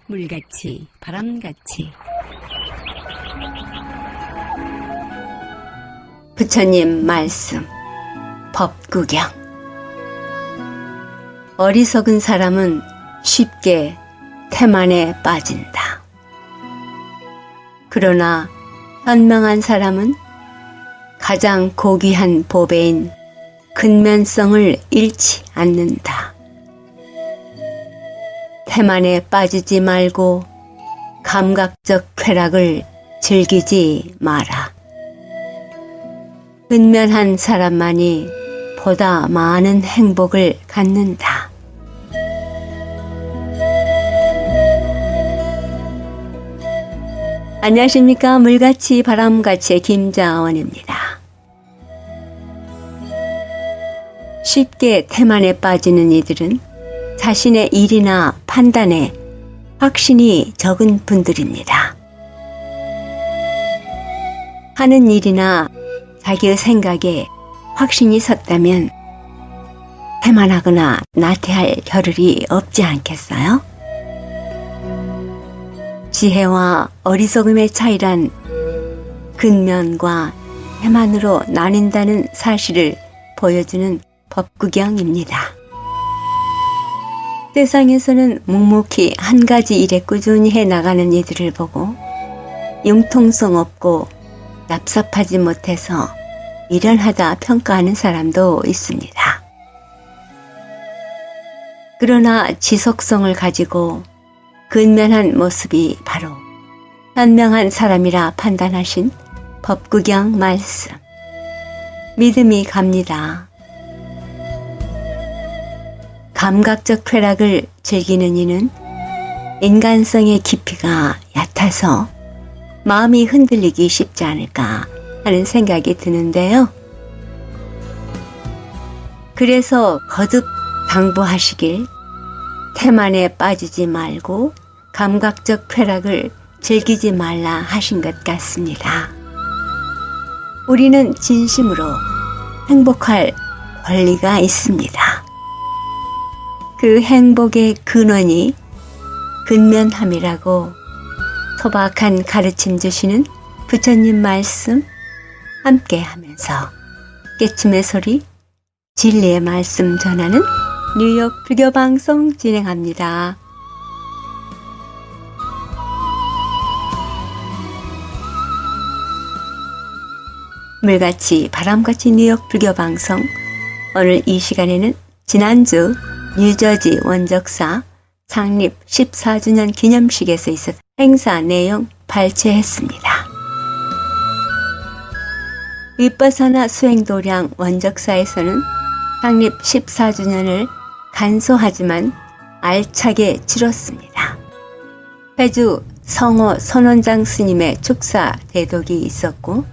물같이 바람같이. 부처님 말씀 법구경. 어리석은 사람은 쉽게 태만에 빠진다. 그러나 현명한 사람은 가장 고귀한 보배인 근면성을 잃지 않는다. 태만에 빠지지 말고 감각적 쾌락을 즐기지 마라. 근면한 사람만이 보다 많은 행복을 갖는다. 안녕하십니까. 물같이 바람같이의 김자원입니다. 쉽게 태만에 빠지는 이들은 자신의 일이나 판단에 확신이 적은 분들입니다. 하는 일이나 자기의 생각에 확신이 섰다면 태만하거나 나태할 겨를이 없지 않겠어요? 지혜와 어리석음의 차이란 근면과 태만으로 나뉜다는 사실을 보여주는 법구경입니다. 세상에서는 묵묵히 한 가지 일에 꾸준히 해나가는 이들을 보고 융통성 없고 납삽하지 못해서 미련하다 평가하는 사람도 있습니다. 그러나 지속성을 가지고 근면한 모습이 바로 현명한 사람이라 판단하신 법구경 말씀. 믿음이 갑니다. 감각적 쾌락을 즐기는 이는 인간성의 깊이가 얕아서 마음이 흔들리기 쉽지 않을까 하는 생각이 드는데요. 그래서 거듭 당부하시길 태만에 빠지지 말고 감각적 쾌락을 즐기지 말라 하신 것 같습니다. 우리는 진심으로 행복할 권리가 있습니다. 그 행복의 근원이 근면함이라고 소박한 가르침 주시는 부처님 말씀 함께 하면서 깨침의 소리, 진리의 말씀 전하는 뉴욕 불교 방송 진행합니다. 물같이 바람같이 뉴욕 불교 방송. 오늘 이 시간에는 지난주 뉴저지 원적사 창립 14주년 기념식에서 있었던 행사 내용 발췌했습니다. 윗바사나 수행도량 원적사에서는 창립 14주년을 간소하지만 알차게 치렀습니다. 회주 성호 선원장 스님의 축사 대독이 있었고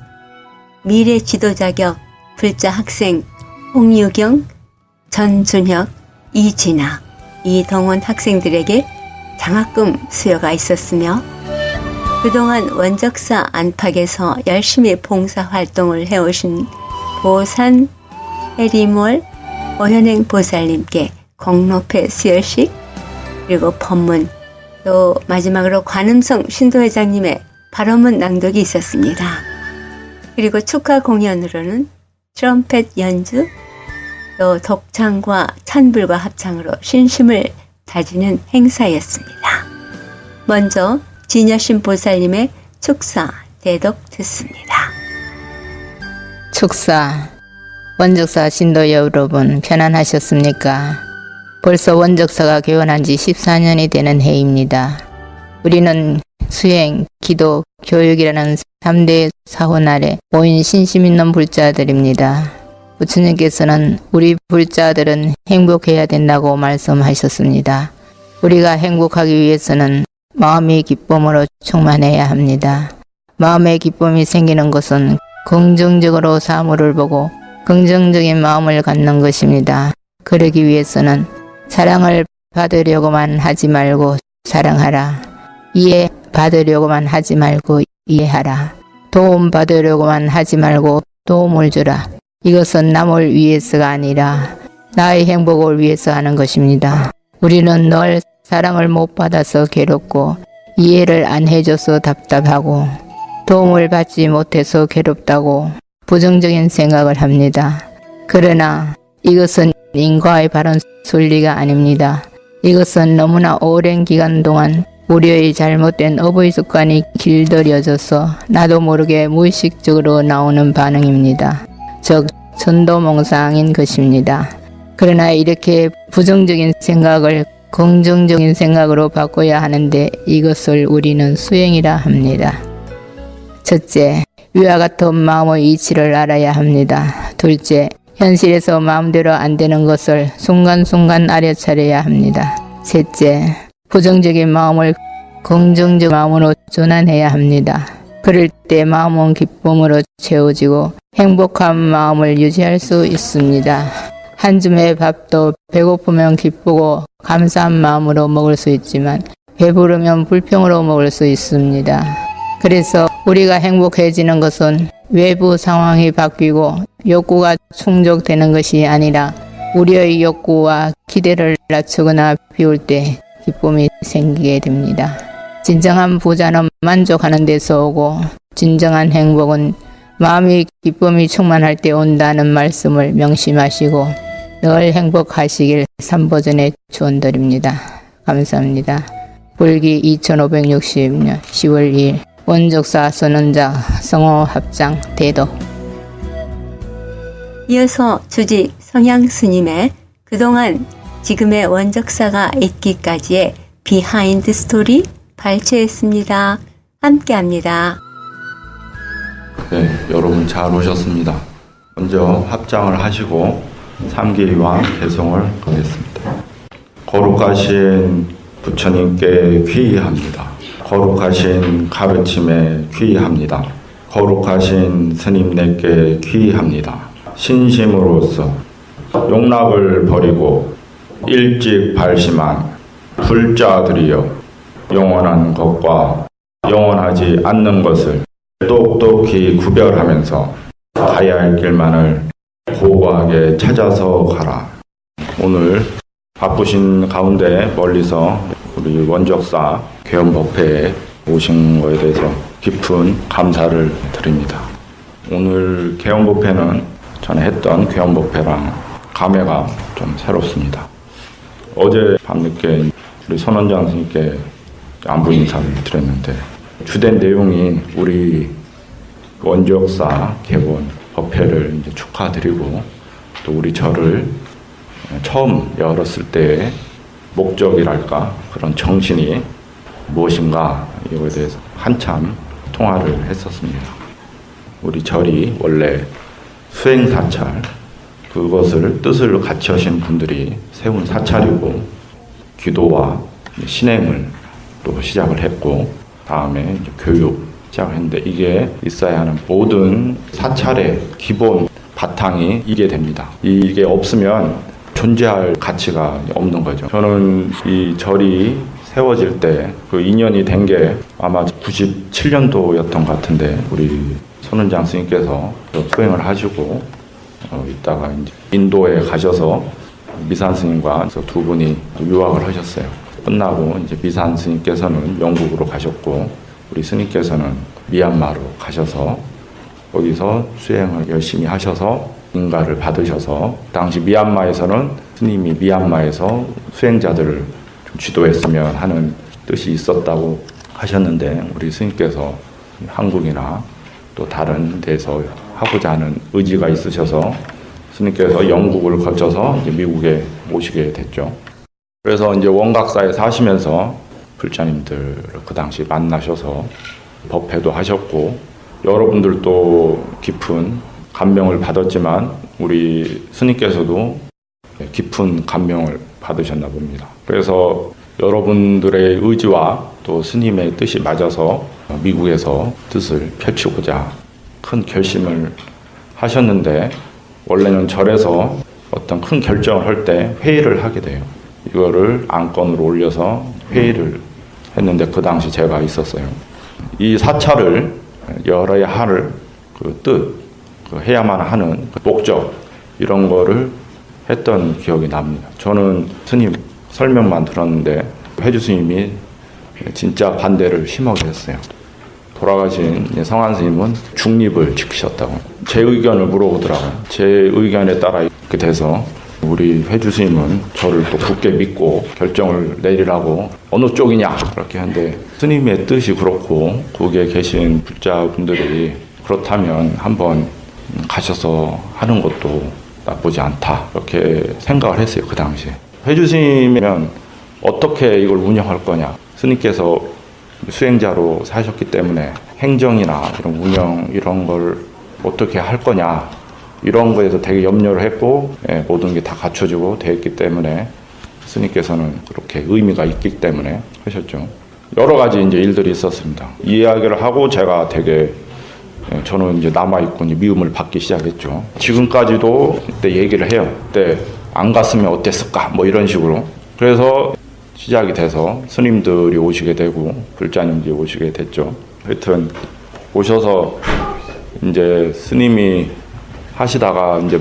미래 지도자격 불자 학생 홍유경, 전준혁, 이진아, 이동원 학생들에게 장학금 수여가 있었으며 그동안 원적사 안팎에서 열심히 봉사활동을 해오신 보산 해리몰 오현행 보살님께 공로패 수여식, 그리고 법문, 또 마지막으로 관음성 신도회장님의 발언문 낭독이 있었습니다. 그리고 축하 공연으로는 트럼펫 연주, 또 독창과 찬불과 합창으로 신심을 다지는 행사였습니다. 먼저 진여신 보살님의 축사 대독 듣습니다. 축사. 원적사 신도 여러분 편안하셨습니까? 벌써 원적사가 개원한 지 14년이 되는 해입니다. 우리는 수행, 기도, 교육이라는 3대 사원 아래 모인 신심 있는 불자들입니다. 부처님께서는 우리 불자들은 행복해야 된다고 말씀하셨습니다. 우리가 행복하기 위해서는 마음의 기쁨으로 충만해야 합니다. 마음의 기쁨이 생기는 것은 긍정적으로 사물을 보고 긍정적인 마음을 갖는 것입니다. 그러기 위해서는 사랑을 받으려고만 하지 말고 사랑하라. 이해 받으려고만 하지 말고 이해하라. 도움 받으려고만 하지 말고 도움을 주라. 이것은 남을 위해서가 아니라 나의 행복을 위해서 하는 것입니다. 우리는 늘 사랑을 못 받아서 괴롭고 이해를 안 해줘서 답답하고 도움을 받지 못해서 괴롭다고 부정적인 생각을 합니다. 그러나 이것은 인과의 바른 순리가 아닙니다. 이것은 너무나 오랜 기간 동안 우리의 잘못된 어부의 습관이 길들여져서 나도 모르게 무의식적으로 나오는 반응입니다. 즉 천도몽상인 것입니다. 그러나 이렇게 부정적인 생각을 긍정적인 생각으로 바꿔야 하는데 이것을 우리는 수행이라 합니다. 첫째, 위와 같은 마음의 이치를 알아야 합니다. 둘째, 현실에서 마음대로 안 되는 것을 순간순간 알아차려야 합니다. 셋째, 부정적인 마음을 긍정적 마음으로 전환해야 합니다. 그럴 때 마음은 기쁨으로 채워지고 행복한 마음을 유지할 수 있습니다. 한 줌의 밥도 배고프면 기쁘고 감사한 마음으로 먹을 수 있지만 배부르면 불평으로 먹을 수 있습니다. 그래서 우리가 행복해지는 것은 외부 상황이 바뀌고 욕구가 충족되는 것이 아니라 우리의 욕구와 기대를 낮추거나 비울 때 기쁨이 생기게 됩니다. 진정한 부자는 만족하는 데서 오고 진정한 행복은 마음이 기쁨이 충만할 때 온다는 말씀을 명심하시고 늘 행복하시길 3보전에 축원드립니다. 감사합니다. 불기 2560년 10월 2일 원적사 선언자 성호 합장 대도. 이어서 주지 성향 스님의 그동안 지금의 원적사가 있기까지의 비하인드 스토리 발췌했습니다. 함께합니다. 네, 여러분 잘 오셨습니다. 먼저 합장을 하시고 삼기왕 개송을 하겠습니다. 거룩하신 부처님께 귀의합니다. 거룩하신 가르침에 귀의합니다. 거룩하신 스님네께 귀의합니다. 신심으로서 용락을 버리고 일찍 발심한 불자들이여 영원한 것과 영원하지 않는 것을 똑똑히 구별하면서 가야 할 길만을 고고하게 찾아서 가라. 오늘 바쁘신 가운데 멀리서 우리 원적사 개엄법회에 오신 것에 대해서 깊은 감사를 드립니다. 오늘 개엄법회는 전에 했던 개엄법회랑 감회가 좀 새롭습니다. 어제 밤늦게 우리 선원장 스님께 안부 인사를 드렸는데 주된 내용이 우리 원적사 개원 법회를 이제 축하드리고 또 우리 절을 처음 열었을 때의 목적이랄까 그런 정신이 무엇인가 이거에 대해서 한참 통화를 했었습니다. 우리 절이 원래 수행사찰 그것을 뜻을 같이 하신 분들이 세운 사찰이고 기도와 신행을 또 시작을 했고 다음에 이제 교육 시작을 했는데 이게 있어야 하는 모든 사찰의 기본 바탕이 이게 됩니다. 이게 없으면 존재할 가치가 없는 거죠. 저는 이 절이 세워질 때 그 인연이 된 게 아마 97년도였던 것 같은데 우리 손은장 스님께서 수행을 하시고 있다가 이제 인도에 가셔서 미산 스님과 두 분이 유학을 하셨어요. 끝나고 이제 미산 스님께서는 영국으로 가셨고 우리 스님께서는 미얀마로 가셔서 거기서 수행을 열심히 하셔서 인가를 받으셔서 당시 미얀마에서는 스님이 미얀마에서 수행자들을 좀 지도했으면 하는 뜻이 있었다고 하셨는데 우리 스님께서 한국이나 또 다른 데서 하고자 하는 의지가 있으셔서 스님께서 영국을 거쳐서 이제 미국에 오시게 됐죠. 그래서 이제 원각사에 사시면서 불자님들을 그 당시 만나셔서 법회도 하셨고 여러분들도 깊은 감명을 받았지만 우리 스님께서도 깊은 감명을 받으셨나 봅니다. 그래서 여러분들의 의지와 또 스님의 뜻이 맞아서 미국에서 뜻을 펼치고자 큰 결심을 하셨는데 원래는 절에서 어떤 큰 결정을 할 때 회의를 하게 돼요. 이거를 안건으로 올려서 회의를 했는데 그 당시 제가 있었어요. 이 사찰을 열어야 할 그 뜻, 그 해야만 하는 그 목적 이런 거를 했던 기억이 납니다. 저는 스님 설명만 들었는데 회주 스님이 진짜 반대를 심하게 했어요. 돌아가신 성한 스님은 중립을 지키셨다고. 제 의견을 물어보더라고요. 제 의견에 따라 이렇게 돼서 우리 회주 스님은 저를 또 굳게 믿고 결정을 내리라고 어느 쪽이냐 그렇게 하는데 스님의 뜻이 그렇고 거기에 계신 불자분들이 그렇다면 한번 가셔서 하는 것도 나쁘지 않다 이렇게 생각을 했어요. 그 당시에 회주 스님이면 어떻게 이걸 운영할 거냐. 스님께서 수행자로 사셨기 때문에 행정이나 이런 운영 이런 걸 어떻게 할 거냐 이런 거에서 되게 염려를 했고 모든 게 다 갖춰지고 되었기 때문에 스님께서는 그렇게 의미가 있기 때문에 하셨죠. 여러 가지 이제 일들이 있었습니다. 이 이야기를 하고 제가 되게 저는 이제 남아있고 이제 미움을 받기 시작했죠. 지금까지도 그때 얘기를 해요. 그때 안 갔으면 어땠을까 뭐 이런 식으로. 그래서 시작이 돼서 스님들이 오시게 되고 불자님들이 오시게 됐죠. 하여튼 오셔서 이제 스님이 하시다가 이제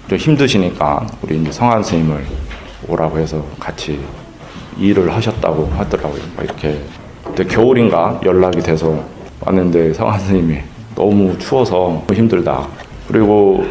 좀 힘드시니까 우리 이제 성한 스님을 오라고 해서 같이 일을 하셨다고 하더라고요. 이렇게 그때 겨울인가 연락이 돼서 왔는데 성한 스님이 너무 추워서 힘들다. 그리고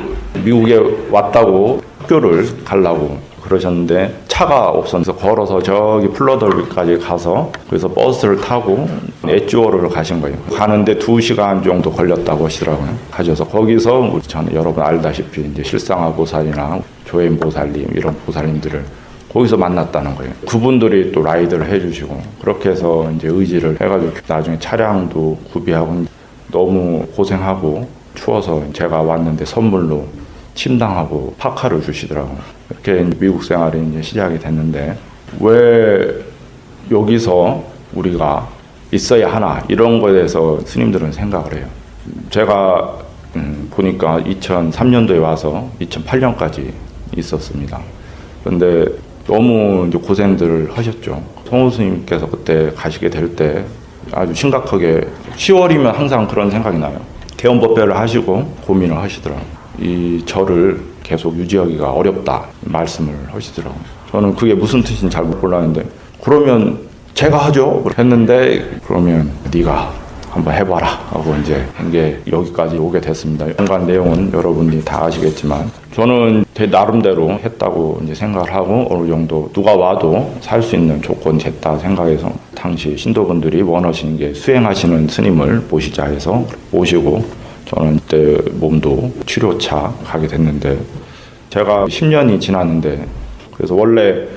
미국에 왔다고 학교를 가려고 그러셨는데 차가 없어서 걸어서 저기 플러더빌까지 가서 그래서 버스를 타고 에쭈어를 가신 거예요. 가는데 2시간 정도 걸렸다고 하시더라고요. 가셔서 거기서 저는 여러분 알다시피 이제 실상화 보살이나 조엔 보살님 이런 보살님들을 거기서 만났다는 거예요. 그분들이 또 라이드를 해주시고 그렇게 해서 이제 의지를 해가지고 나중에 차량도 구비하고 너무 고생하고 추워서 제가 왔는데 선물로 침당하고 파카를 주시더라고요. 이렇게 미국 생활이 이제 시작이 됐는데 왜 여기서 우리가 있어야 하나 이런 거에 대해서 스님들은 생각을 해요. 제가 보니까 2003년도에 와서 2008년까지 있었습니다. 그런데 너무 이제 고생들을 하셨죠. 성호 스님께서 그때 가시게 될 때 아주 심각하게 10월이면 항상 그런 생각이 나요. 개원법배를 하시고 고민을 하시더라고요. 이 절을 계속 유지하기가 어렵다 말씀을 하시더라고요. 저는 그게 무슨 뜻인지 잘 못 몰랐는데 그러면 제가 하죠 했는데 그러면 네가 한번 해봐라 하고 이제 한 게 여기까지 오게 됐습니다. 연관 내용은 여러분이 다 아시겠지만 저는 제 나름대로 했다고 이제 생각을 하고 어느 정도 누가 와도 살 수 있는 조건이 됐다 생각해서 당시 신도분들이 원하시는 게 수행하시는 스님을 모시자 해서 모시고 저는 그때 몸도 치료차 가게 됐는데 제가 10년이 지났는데 그래서 원래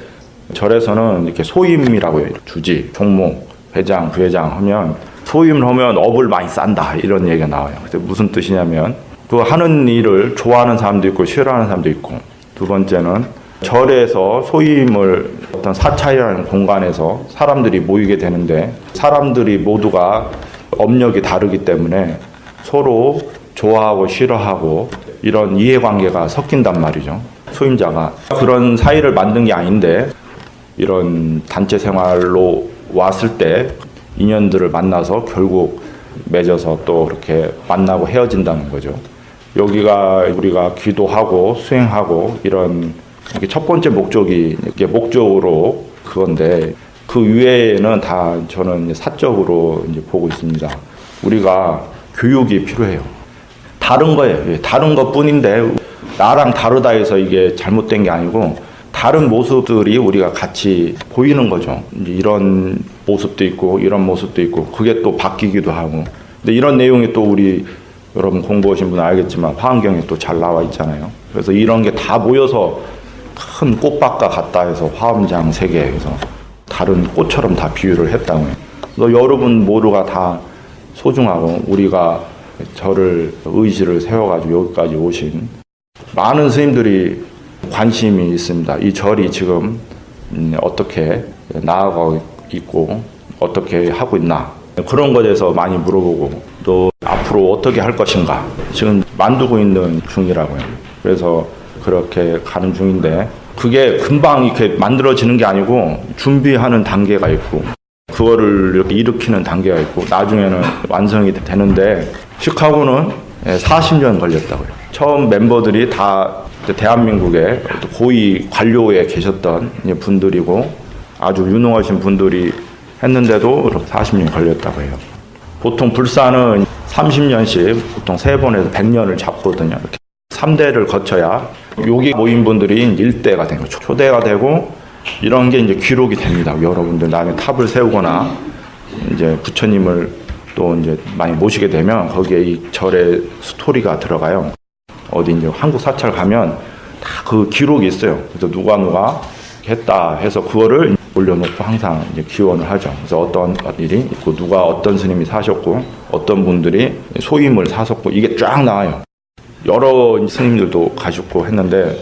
절에서는 이렇게 소임이라고 해요. 주지, 종모, 회장, 부회장 하면 소임을 하면 업을 많이 싼다 이런 얘기가 나와요. 그래서 무슨 뜻이냐면 그 하는 일을 좋아하는 사람도 있고 싫어하는 사람도 있고 두 번째는 절에서 소임을 어떤 사찰이라는 공간에서 사람들이 모이게 되는데 사람들이 모두가 업력이 다르기 때문에 서로 좋아하고 싫어하고 이런 이해관계가 섞인단 말이죠. 소임자가 그런 사이를 만든 게 아닌데 이런 단체 생활로 왔을 때 인연들을 만나서 결국 맺어서 또 그렇게 만나고 헤어진다는 거죠. 여기가 우리가 기도하고 수행하고 이런 첫 번째 목적이 이게 목적으로 그건데 그 위에는 다 저는 사적으로 이제 보고 있습니다. 우리가 교육이 필요해요. 다른 거예요. 다른 것 뿐인데 나랑 다르다 해서 이게 잘못된 게 아니고 다른 모습들이 우리가 같이 보이는 거죠. 이제 이런 모습도 있고 이런 모습도 있고 그게 또 바뀌기도 하고 근데 이런 내용이 또 우리 여러분 공부하신 분은 알겠지만 화엄경에 또 잘 나와 있잖아요. 그래서 이런 게 다 모여서 큰 꽃밭과 같다 해서 화엄장 세계에서 다른 꽃처럼 다 비유를 했다고요. 그래서 여러분 모두가 다 소중하고 우리가 저를 의지를 세워가지고 여기까지 오신 많은 스님들이 관심이 있습니다. 이 절이 지금 어떻게 나아가고 있고 어떻게 하고 있나 그런 것에 대해서 많이 물어보고 또 앞으로 어떻게 할 것인가 지금 만들고 있는 중이라고요. 그래서 그렇게 가는 중인데 그게 금방 이렇게 만들어지는 게 아니고 준비하는 단계가 있고 그거를 이렇게 일으키는 단계가 있고 나중에는 완성이 되는데 시카고는 40년 걸렸다고요. 처음 멤버들이 다 대한민국의 고위 관료에 계셨던 분들이고 아주 유능하신 분들이 했는데도 40년이 걸렸다고 해요. 보통 불사는 30년씩 보통 3번에서 100년을 잡거든요. 이렇게 3대를 거쳐야 여기 모인 분들이 1대가 되고 초대가 되고 이런 게 이제 기록이 됩니다. 여러분들 나중에 탑을 세우거나 이제 부처님을 또 이제 많이 모시게 되면 거기에 이 절의 스토리가 들어가요. 어디 이제 한국 사찰 가면 다 그 기록이 있어요. 그래서 누가 했다 해서 그거를 올려놓고 항상 이제 기원을 하죠. 그래서 어떤 일이 있고 누가 어떤 스님이 사셨고 어떤 분들이 소임을 사셨고 이게 쫙 나와요. 여러 스님들도 가셨고 했는데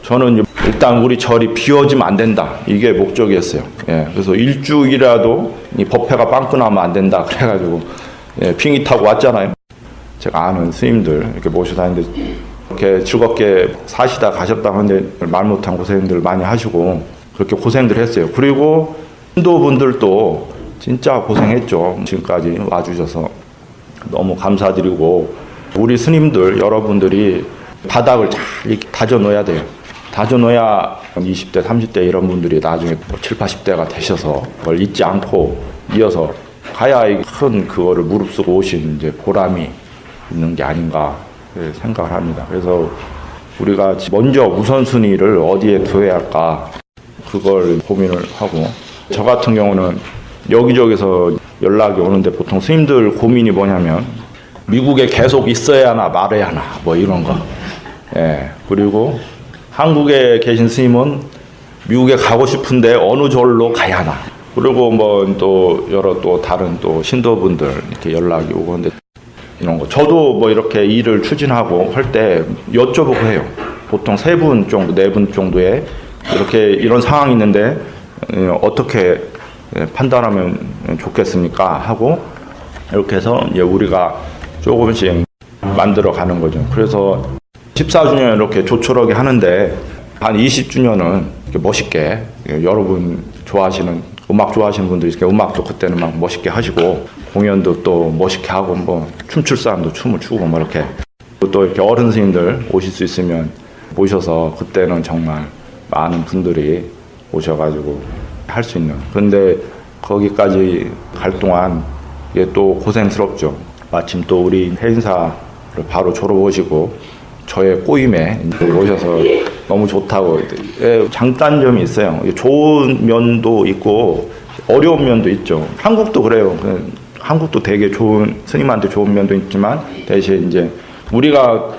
저는 일단 우리 절이 비워지면 안 된다. 이게 목적이었어요. 예, 그래서 일주일이라도 이 법회가 빵꾸나면 안 된다. 그래가지고 비행기 타고 왔잖아요. 제가 아는 스님들 이렇게 모셔다니는데 이렇게 즐겁게 사시다 가셨다고 하는데 말 못한 고생들 많이 하시고 그렇게 고생들 했어요. 그리고 신도분들도 진짜 고생했죠. 지금까지 와주셔서 너무 감사드리고 우리 스님들 여러분들이 바닥을 잘 이렇게 다져놓아야 돼요. 다져놓아야 20대, 30대 이런 분들이 나중에 7, 80대가 되셔서 그걸 잊지 않고 이어서 가야 큰 그거를 무릅쓰고 오신 이제 보람이 있는 게 아닌가 생각을 합니다. 그래서 우리가 먼저 우선순위를 어디에 둬야 할까 그걸 고민을 하고 저 같은 경우는 여기저기서 연락이 오는데 보통 스님들 고민이 뭐냐면 미국에 계속 있어야 하나 말아야 하나 뭐 이런 거. 예. 그리고 한국에 계신 스님은 미국에 가고 싶은데 어느 절로 가야 하나. 그리고 뭐 또 여러 또 다른 또 신도분들 이렇게 연락이 오고 근데 이런 거. 저도 뭐 이렇게 일을 추진하고 할 때 여쭤보고 해요. 보통 3분 정도, 4분 정도에 이렇게 이런 상황이 있는데 어떻게 판단하면 좋겠습니까? 하고 이렇게 해서 이제 우리가 조금씩 만들어 가는 거죠. 그래서 14주년 이렇게 조촐하게 하는데 한 20주년은 이렇게 멋있게 여러분 좋아하시는 음악 좋아하시는 분들이 이렇게 음악도 그때는 막 멋있게 하시고 공연도 또 멋있게 하고 뭐 춤출 사람도 춤을 추고 뭐 이렇게 또 이렇게 어른 스님들 오실 수 있으면 모셔서 그때는 정말 많은 분들이 오셔가지고 할 수 있는. 근데 거기까지 갈 동안 이게 또 고생스럽죠. 마침 또 우리 해인사를 바로 졸업하시고 저의 꼬임에 오셔서 너무 좋다고. 장단점이 있어요. 좋은 면도 있고 어려운 면도 있죠. 한국도 그래요. 한국도 되게 좋은 스님한테 좋은 면도 있지만 대신 이제 우리가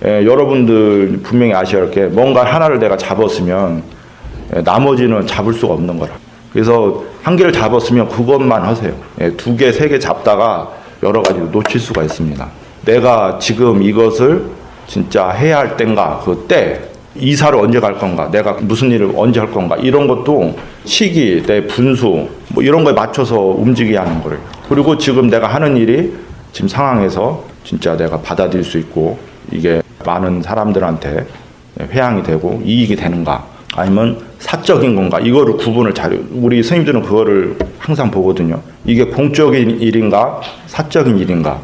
여러분들 분명히 아셔야 할 게 뭔가 하나를 내가 잡았으면 나머지는 잡을 수가 없는 거라. 그래서 한 개를 잡았으면 그것만 하세요. 2개, 3개 잡다가 여러 가지 놓칠 수가 있습니다. 내가 지금 이것을 진짜 해야 할 때인가, 그 때, 이사를 언제 갈 건가, 내가 무슨 일을 언제 할 건가, 이런 것도 시기, 내 분수, 뭐 이런 거에 맞춰서 움직여야 하는 거예요. 그리고 지금 내가 하는 일이 지금 상황에서 진짜 내가 받아들일 수 있고, 이게 많은 사람들한테 회양이 되고 이익이 되는가, 아니면 사적인 건가, 이거를 구분을 잘, 우리 스님들은 그거를 항상 보거든요. 이게 공적인 일인가, 사적인 일인가.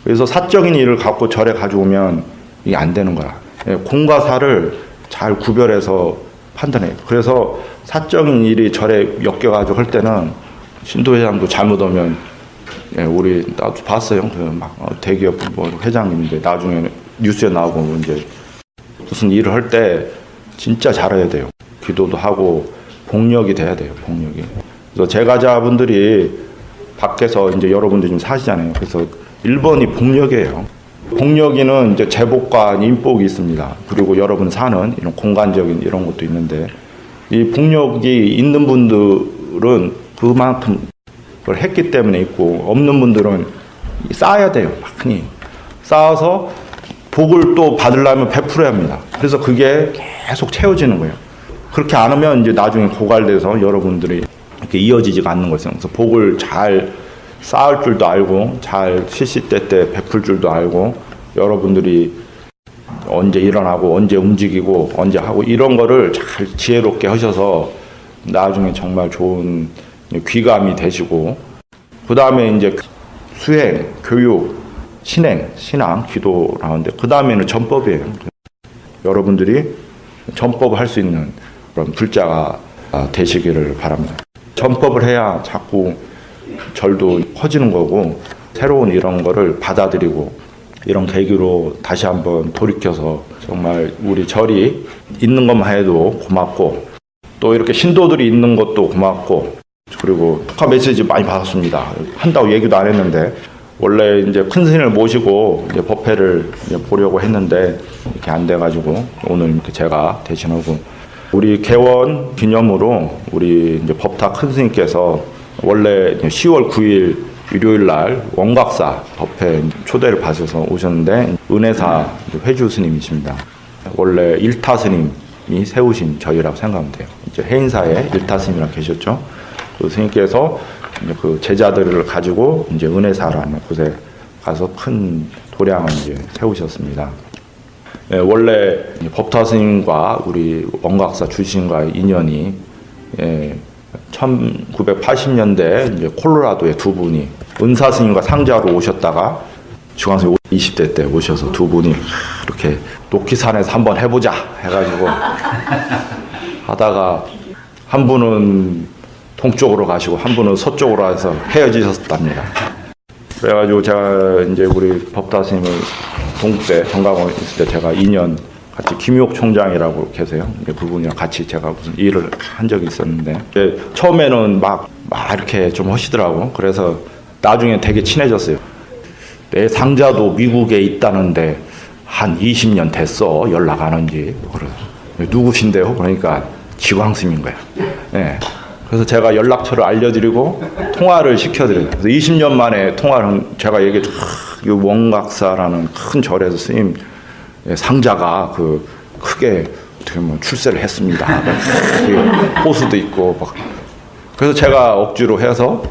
그래서 사적인 일을 갖고 절에 가져오면 이게 안 되는 거야. 공과 사를 잘 구별해서 판단해요. 그래서 사적인 일이 절에 엮여가지고 할 때는 신도회장도 잘못 오면 우리 나도 봤어요. 막 대기업 뭐 회장님인데 나중에 뉴스에 나오고 이제 무슨 일을 할 때 진짜 잘해야 돼요. 기도도 하고 복력이 돼야 돼요. 복력이. 그래서 제가자분들이 밖에서 이제 여러분들 좀 사시잖아요. 그래서 1번이 복력이에요. 복력이는 이제 제복과 인복이 있습니다. 그리고 여러분 사는 이런 공간적인 이런 것도 있는데 이 복력이 있는 분들은 그만큼 그걸 했기 때문에 있고 없는 분들은 쌓아야 돼요. 많이 쌓아서 복을 또 받으려면 베풀어야 합니다. 그래서 그게 계속 채워지는 거예요. 그렇게 안 하면 이제 나중에 고갈돼서 여러분들이 이렇게 이어지지가 않는 거죠. 그래서 복을 잘 쌓을 줄도 알고 잘 시시때때 베풀 줄도 알고 여러분들이 언제 일어나고 언제 움직이고 언제 하고 이런 거를 잘 지혜롭게 하셔서 나중에 정말 좋은 귀감이 되시고 그 다음에 이제 수행, 교육, 신행, 신앙, 기도 나오는데 그 다음에는 전법이에요. 여러분들이 전법을 할 수 있는 그런 불자가 되시기를 바랍니다. 전법을 해야 자꾸 절도 커지는 거고 새로운 이런 거를 받아들이고 이런 계기로 다시 한번 돌이켜서 정말 우리 절이 있는 것만 해도 고맙고 또 이렇게 신도들이 있는 것도 고맙고 그리고 축하 메시지 많이 받았습니다. 한다고 얘기도 안 했는데 원래 이제 큰 스님을 모시고 이제 법회를 이제 보려고 했는데 이렇게 안 돼가지고 오늘 이렇게 제가 대신하고 우리 개원 기념으로 우리 이제 법타 큰 스님께서 원래 10월 9일 일요일 날 원각사 법회 초대를 받아서 오셨는데 은혜사 회주 스님이십니다. 원래 일타 스님이 세우신 절이라고 생각하면 돼요. 이제 해인사에 일타 스님이라고 계셨죠. 그 스님께서 그 제자들을 가지고 이제 은혜사라는 곳에 가서 큰 도량을 이제 세우셨습니다. 예, 원래 법타 스님과 우리 원각사 주신과의 인연이 1980년대 이제 콜로라도에 두 분이 은사 스님과 상자로 오셨다가 중앙선 20대 때 오셔서 두 분이 이렇게 노키산에서 한번 해보자 해가지고 하다가 한 분은 동쪽으로 가시고 한 분은 서쪽으로 해서 헤어지셨답니다. 그래가지고 제가 이제 우리 법타 스님을 동국대 정강원 있을 때 제가 2년 같이 김유옥 총장이라고 계세요. 그분이랑 같이 제가 무슨 일을 한 적이 있었는데 처음에는 막 이렇게 좀 하시더라고. 그래서 나중에 되게 친해졌어요. 내 상자도 미국에 있다는데 한 20년 됐어 연락 안 온지. 그래서 누구신데요? 그러니까 지광스님인 거야. 네. 그래서 제가 연락처를 알려드리고 통화를 시켜드려요. 그래서 20년 만에 통화를 제가 얘기해 이 원각사라는 큰 절에서 스님 상자가 그 크게 어떻게 보면 출세를 했습니다. 호수도 있고 막. 그래서 제가 억지로 해서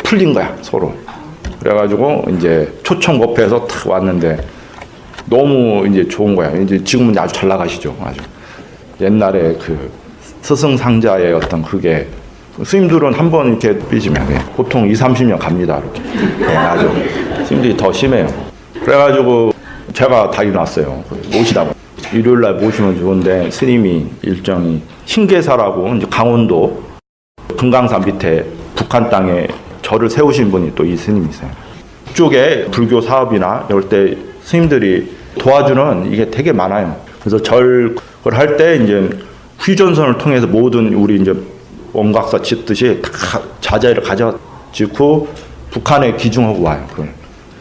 풀린 거야 서로. 그래가지고 이제 초청 법회에서 탁 왔는데 너무 이제 좋은 거야. 이제 지금은 아주 잘 나가시죠. 아주 옛날에 그 스승 상자의 어떤 그게 스님들은 한 번 이렇게 삐지면 보통 20-30년 갑니다. 이렇게. 네, 아주 스님들이 더 심해요. 그래가지고 제가 다 일어났어요. 모시다가 일요일날 모시면 좋은데 스님이 일정이 신계사라고 이제 강원도 금강산 밑에 북한 땅에 절을 세우신 분이 또 이 스님이세요. 그쪽에 불교 사업이나 이럴 때 스님들이 도와주는 이게 되게 많아요. 그래서 절을 할 때 이제 휴전선을 통해서 모든 우리 이제 원각사 짓듯이 다 자재를 가져지고 북한에 기증하고 와요.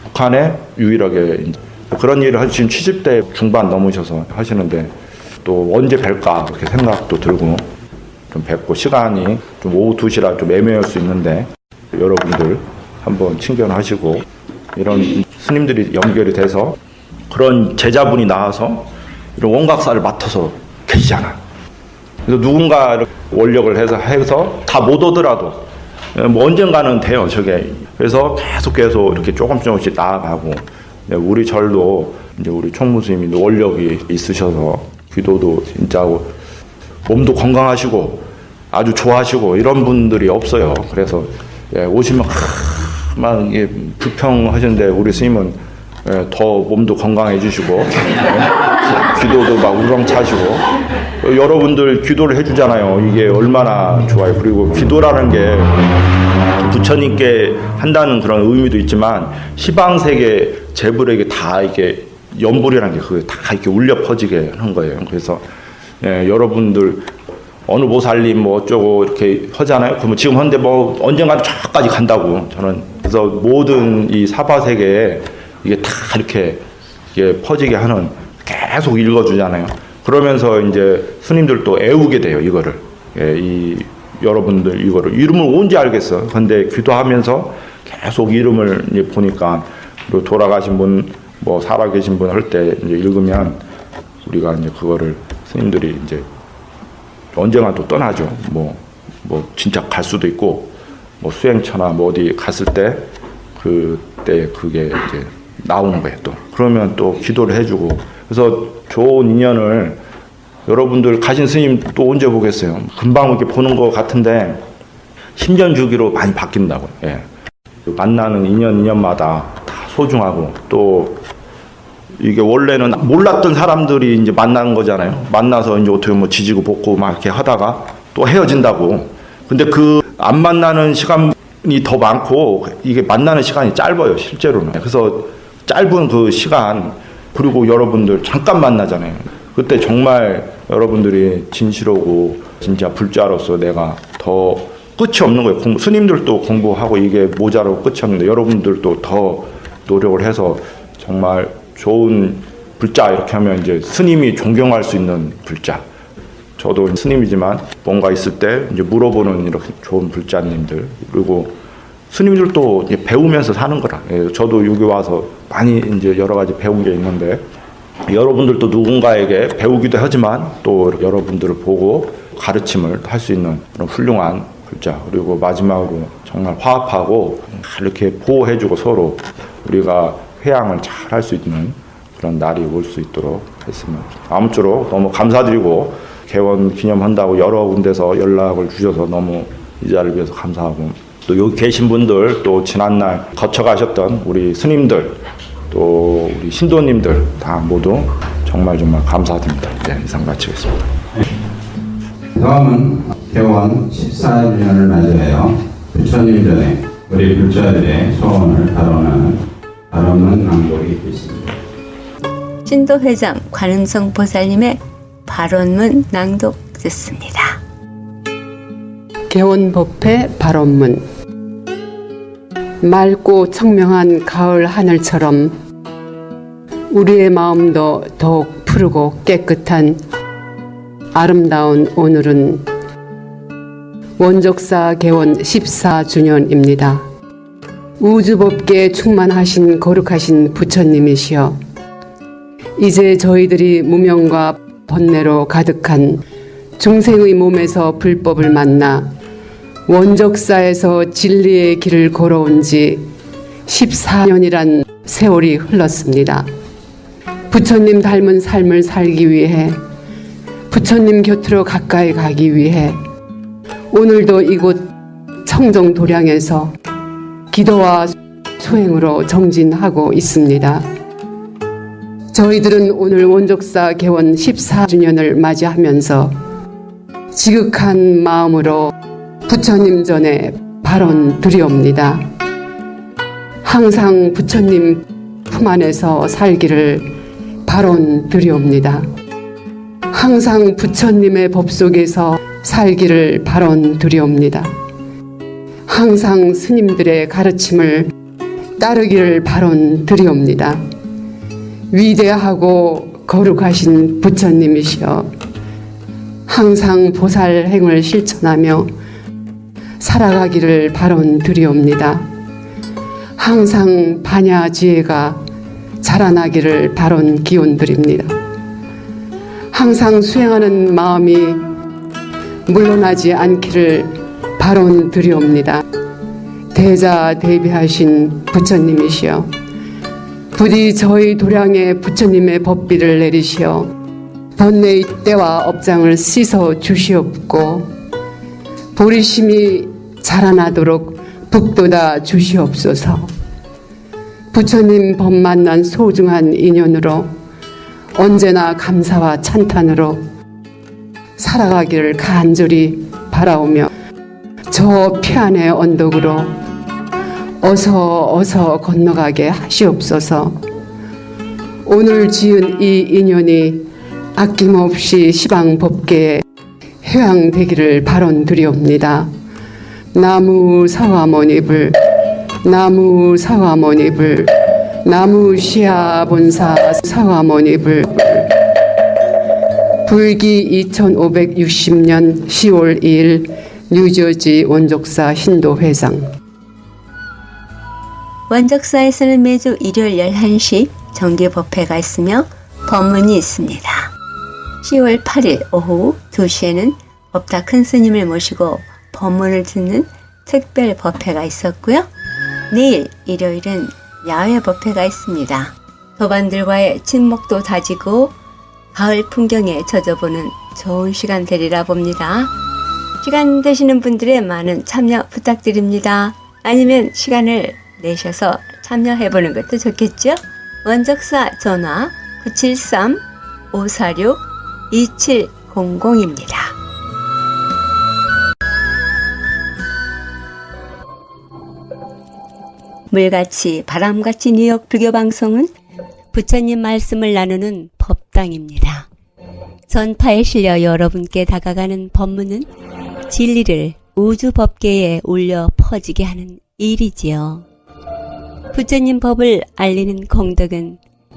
북한에 유일하게 이제 그런 일을 지금 70대 중반 넘으셔서 하시는데 또 언제 뵐까 그렇게 생각도 들고 좀 뵙고 시간이 좀 오후 2시라 좀 애매할 수 있는데 여러분들 한번 친견하시고 이런 스님들이 연결이 돼서 그런 제자분이 나와서 이런 원각사를 맡아서 계시잖아. 그래서 누군가 원력을 해서 다 못 오더라도 뭐 언젠가는 돼요 저게. 그래서 계속 이렇게 조금씩 나아가고 우리 절도 이제 우리 총무스님이 원력이 있으셔서 기도도 진짜 몸도 건강하시고 아주 좋아하시고 이런 분들이 없어요. 그래서 오시면 막 불평하시는데 우리 스님은 더 몸도 건강해지시고 기도도 막 우렁차시고 여러분들 기도를 해주잖아요. 이게 얼마나 좋아요. 그리고 기도라는 게 부처님께 한다는 그런 의미도 있지만 시방세계 재불에게 다 이게 연불이라는 게 그게 다 이렇게 울려 퍼지게 하는 거예요. 그래서 여러분들 어느 보살님 뭐 어쩌고 이렇게 하잖아요. 그러면 지금 한데 뭐 언젠가는 저까지 간다고 저는. 그래서 모든 이 사바세계에 이게 다 이렇게 퍼지게 하는 계속 읽어주잖아요. 그러면서 이제 스님들도 애우게 돼요. 이거를 이 여러분들 이거를 이름을 언제 알겠어? 근데 기도하면서 계속 이름을 이제 보니까 그리고 돌아가신 분, 뭐 살아계신 분 할 때 이제 읽으면 우리가 이제 그거를 스님들이 이제 언젠가 또 떠나죠. 뭐 진짜 갈 수도 있고 뭐 수행처나 뭐 어디 갔을 때 그때 그게 이제 나오는 거예요. 또 그러면 또 기도를 해주고 그래서 좋은 인연을 여러분들 가진 스님 또 언제 보겠어요? 금방 이렇게 보는 것 같은데 10년 주기로 많이 바뀐다고요. 예. 만나는 인연마다 다 소중하고 또 이게 원래는 몰랐던 사람들이 이제 만나는 거잖아요. 만나서 이제 어떻게 뭐 지지고 볶고 막 이렇게 하다가 또 헤어진다고. 근데 그 안 만나는 시간이 더 많고 이게 만나는 시간이 짧아요, 실제로는. 그래서 짧은 그 시간, 그리고 여러분들 잠깐 만나잖아요. 그때 정말 여러분들이 진실하고 진짜 불자로서 내가 더 끝이 없는 거예요. 스님들도 공부하고 이게 모자라고 끝이 없는데 여러분들도 더 노력을 해서 정말 좋은 불자, 이렇게 하면 이제 스님이 존경할 수 있는 불자. 저도 스님이지만 뭔가 있을 때 이제 물어보는 이렇게 좋은 불자님들, 그리고 스님들도 이제 배우면서 사는 거라. 저도 여기 와서 많이 이제 여러 가지 배운 게 있는데, 여러분들도 누군가에게 배우기도 하지만 또 여러분들을 보고 가르침을 할 수 있는 그런 훌륭한 불자. 그리고 마지막으로 정말 화합하고 이렇게 보호해주고 서로 우리가 회양을 잘 할 수 있는 그런 날이 올 수 있도록 했으면. 아무쪼록 너무 감사드리고, 개원 기념한다고 여러 군데서 연락을 주셔서 너무 이 자리를 위해서 감사하고, 또 여기 계신 분들, 또 지난날 거쳐가셨던 우리 스님들, 또 우리 신도님들 다 모두 정말 감사드립니다. 네, 이상 마치겠습니다. 다음은 개원 14주년을 맞이하여 부처님 전에 우리 불자들의 소원을 발언하는 낭독이 있습니다. 신도회장 관음성 보살님의 발언문 낭독 듣습니다. 개원법회 발언문. 맑고 청명한 가을 하늘처럼 우리의 마음도 더욱 푸르고 깨끗한 아름다운 오늘은 원적사 개원 14주년입니다. 우주법계에 충만하신 거룩하신 부처님이시여, 이제 저희들이 무명과 번뇌로 가득한 중생의 몸에서 불법을 만나 원적사에서 진리의 길을 걸어온 지 14년이란 세월이 흘렀습니다. 부처님 닮은 삶을 살기 위해, 부처님 곁으로 가까이 가기 위해 오늘도 이곳 청정도량에서 기도와 수행으로 정진하고 있습니다. 저희들은 오늘 원적사 개원 14주년을 맞이하면서 지극한 마음으로 부처님 전에 발언 드리옵니다. 항상 부처님 품 안에서 살기를 발언 드리옵니다. 항상 부처님의 법 속에서 살기를 발언 드리옵니다. 항상 스님들의 가르침을 따르기를 발언 드리옵니다. 위대하고 거룩하신 부처님이시여, 항상 보살 행을 실천하며 살아가기를 발언 드리옵니다. 항상 반야 지혜가 자라나기를 발언 기원 드립니다. 항상 수행하는 마음이 물러나지 않기를 발언 드리옵니다. 대자 대비하신 부처님이시여, 부디 저희 도량에 부처님의 법비를 내리시어 번뇌의 때와 업장을 씻어 주시옵고, 보리심이 자라나도록 북돋아 주시옵소서. 부처님 법 만난 소중한 인연으로 언제나 감사와 찬탄으로 살아가기를 간절히 바라오며, 저 피안의 언덕으로 어서 건너가게 하시옵소서. 오늘 지은 이 인연이 아낌없이 시방법계에 회양되기를 발언 드리옵니다. 나무 사화모니불, 나무 사화모니불, 나무 시아본사 사화모니불. 불기 2560년 10월 2일 뉴저지 원적사 신도회장. 원적사에서는 매주 일요일 11시 정기 법회가 있으며 법문이 있습니다. 10월 8일 오후 2시에는 법다 큰 스님을 모시고 법문을 듣는 특별 법회가 있었고요. 내일 일요일은 야외 법회가 있습니다. 도반들과의 친목도 다지고 가을 풍경에 젖어보는 좋은 시간 되리라 봅니다. 시간 되시는 분들의 많은 참여 부탁드립니다. 아니면 시간을 내셔서 참여해보는 것도 좋겠죠? 원적사 전화 973-546-2700입니다. 물같이 바람같이 뉴욕 불교방송은 부처님 말씀을 나누는 법당입니다. 전파에 실려 여러분께 다가가는 법문은 진리를 우주 법계에 울려 퍼지게 하는 일이지요. 부처님 법을 알리는 공덕은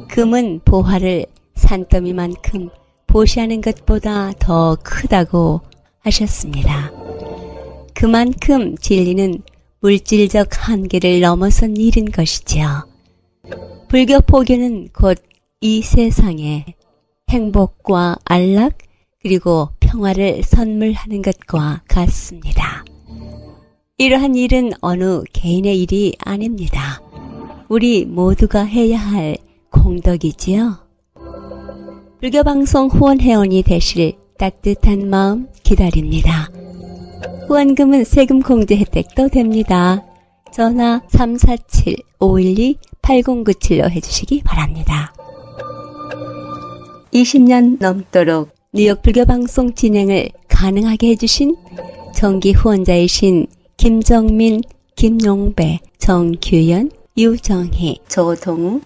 금은 보화를 산더미만큼 보시하는 것보다 더 크다고 하셨습니다. 그만큼 진리는 물질적 한계를 넘어선 일인 것이지요. 불교 포교는 곧 이 세상에 행복과 안락 그리고 평화를 선물하는 것과 같습니다. 이러한 일은 어느 개인의 일이 아닙니다. 우리 모두가 해야 할 공덕이지요. 불교방송 후원회원이 되실 따뜻한 마음 기다립니다. 후원금은 세금 공제 혜택도 됩니다. 전화 347-512-8097로 해주시기 바랍니다. 20년 넘도록 뉴욕 불교방송 진행을 가능하게 해주신 정기 후원자이신 김정민, 김용배, 정규현, 유정희, 조동우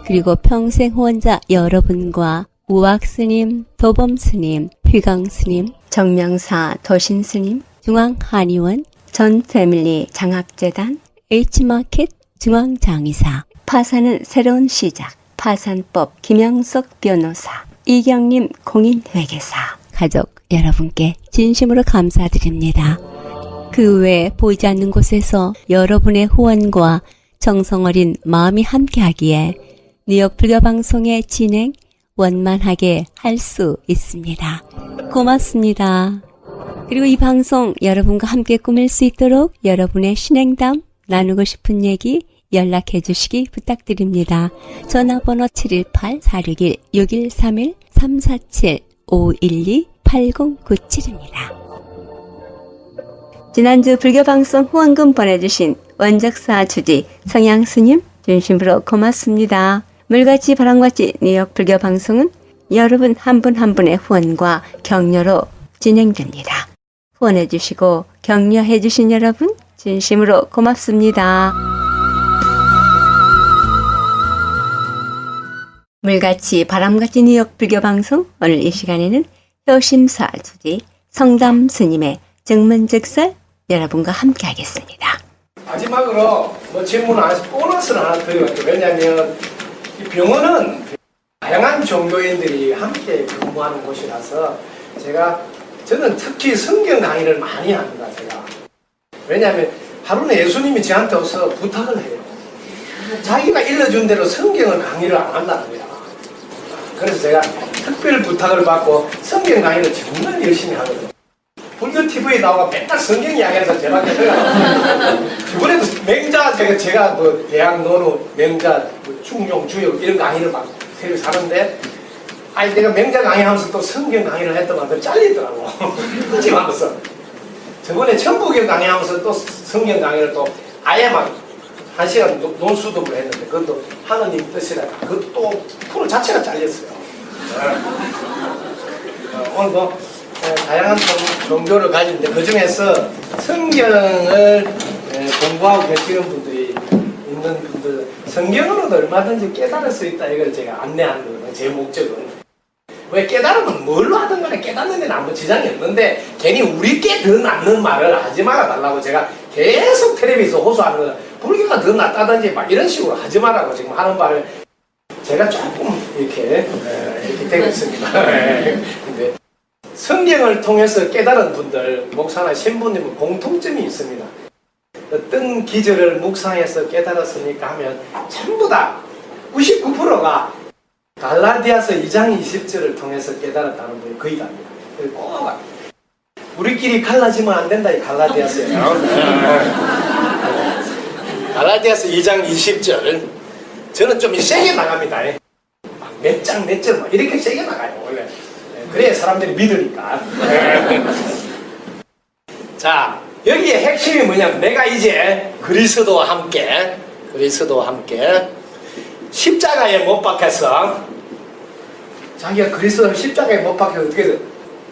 그리고 평생 후원자 여러분과 우악스님, 도범스님, 휘강스님, 정명사 도신스님, 중앙한의원, 전패밀리 장학재단, H마켓 중앙장의사, 파산은 새로운 시작, 파산법 김영석 변호사, 이경림 공인회계사, 가족 여러분께 진심으로 감사드립니다. 그 외 보이지 않는 곳에서 여러분의 후원과 정성어린 마음이 함께하기에 뉴욕 불교방송의 진행 원만하게 할 수 있습니다. 고맙습니다. 그리고 이 방송 여러분과 함께 꾸밀 수 있도록 여러분의 신행담, 나누고 싶은 얘기 연락해 주시기 부탁드립니다. 전화번호 718-461-6131 347-512-8097입니다. 지난주 불교방송 후원금 보내주신 원적사 주지 성향스님 진심으로 고맙습니다. 물같이 바람같이 뉴욕 불교방송은 여러분 한 분 한 분의 후원과 격려로 진행됩니다. 후원해 주시고 격려해 주신 여러분 진심으로 고맙습니다. 물같이 바람같이 뉴욕 불교방송 오늘 이 시간에는 효심사 주지 성담 스님의 증문즉설 여러분과 함께 하겠습니다. 마지막으로 질문 하나, 보너스를 하나 드려볼게요. 왜냐하면 이 병원은 다양한 종교인들이 함께 근무하는 곳이라서 저는 특히 성경 강의를 많이 합니다. 왜냐하면 하루는 예수님이 저한테 와서 부탁을 해요. 자기가 일러준 대로 성경을 강의를 안 한다는 거야. 그래서 제가 특별 부탁을 받고 성경 강의를 정말 열심히 하거든요. 불교 TV에 나오고 맨날 성경 이야기해서 제가 이번에도 맹자 제가 뭐 대학 논어 맹자 충용 주역 이런 강의를 막 새로 사는데 내가 맹자 강의하면서 또 성경 강의를 했더만 더 잘리더라고. 하지마면서 저번에 천부경 강의하면서 또 성경 강의를 또 아예 막 1시간 논수독을 했는데 그것도 하느님 뜻이라 그것도 또 프로 자체가 잘렸어요. 오늘도 다양한 종교를 가지는데 그 중에서 성경을 공부하고 계시는 분들이 있는 분들 성경으로도 얼마든지 깨달을 수 있다 이걸 제가 안내하는 거예요. 제 목적은 왜 깨달으면 뭘로 하든 간에 깨닫는 데는 아무 지장이 없는데 괜히 우리께 더 낫는 말을 하지 말아 달라고 제가 계속 텔레비에서 호소하는 거예요. 불교가 더 낫다든지 막 이런 식으로 하지 말라고 지금 하는 말을 제가 조금 이렇게 되고 있습니다. 근데 성경을 통해서 깨달은 분들, 목사나 신부님은 공통점이 있습니다. 어떤 기절을 묵상해서 깨달았으니까 하면 전부 다 99%가 갈라디아서 2장 20절을 통해서 깨달았다는 분이 거의 다입니다. 꼭 우리끼리 갈라지면 안 된다 이 갈라디아서예요. 갈라디아서 2장 20절 저는 좀 세게 나갑니다. 몇 장 몇 절 이렇게 세게 나가요 원래. 그래야 사람들이 믿으니까. 자, 여기에 핵심이 뭐냐면 내가 이제 그리스도와 함께 십자가에 못 박혀서 자기가 그리스도를 십자가에 못 박혀서 어떻게 해서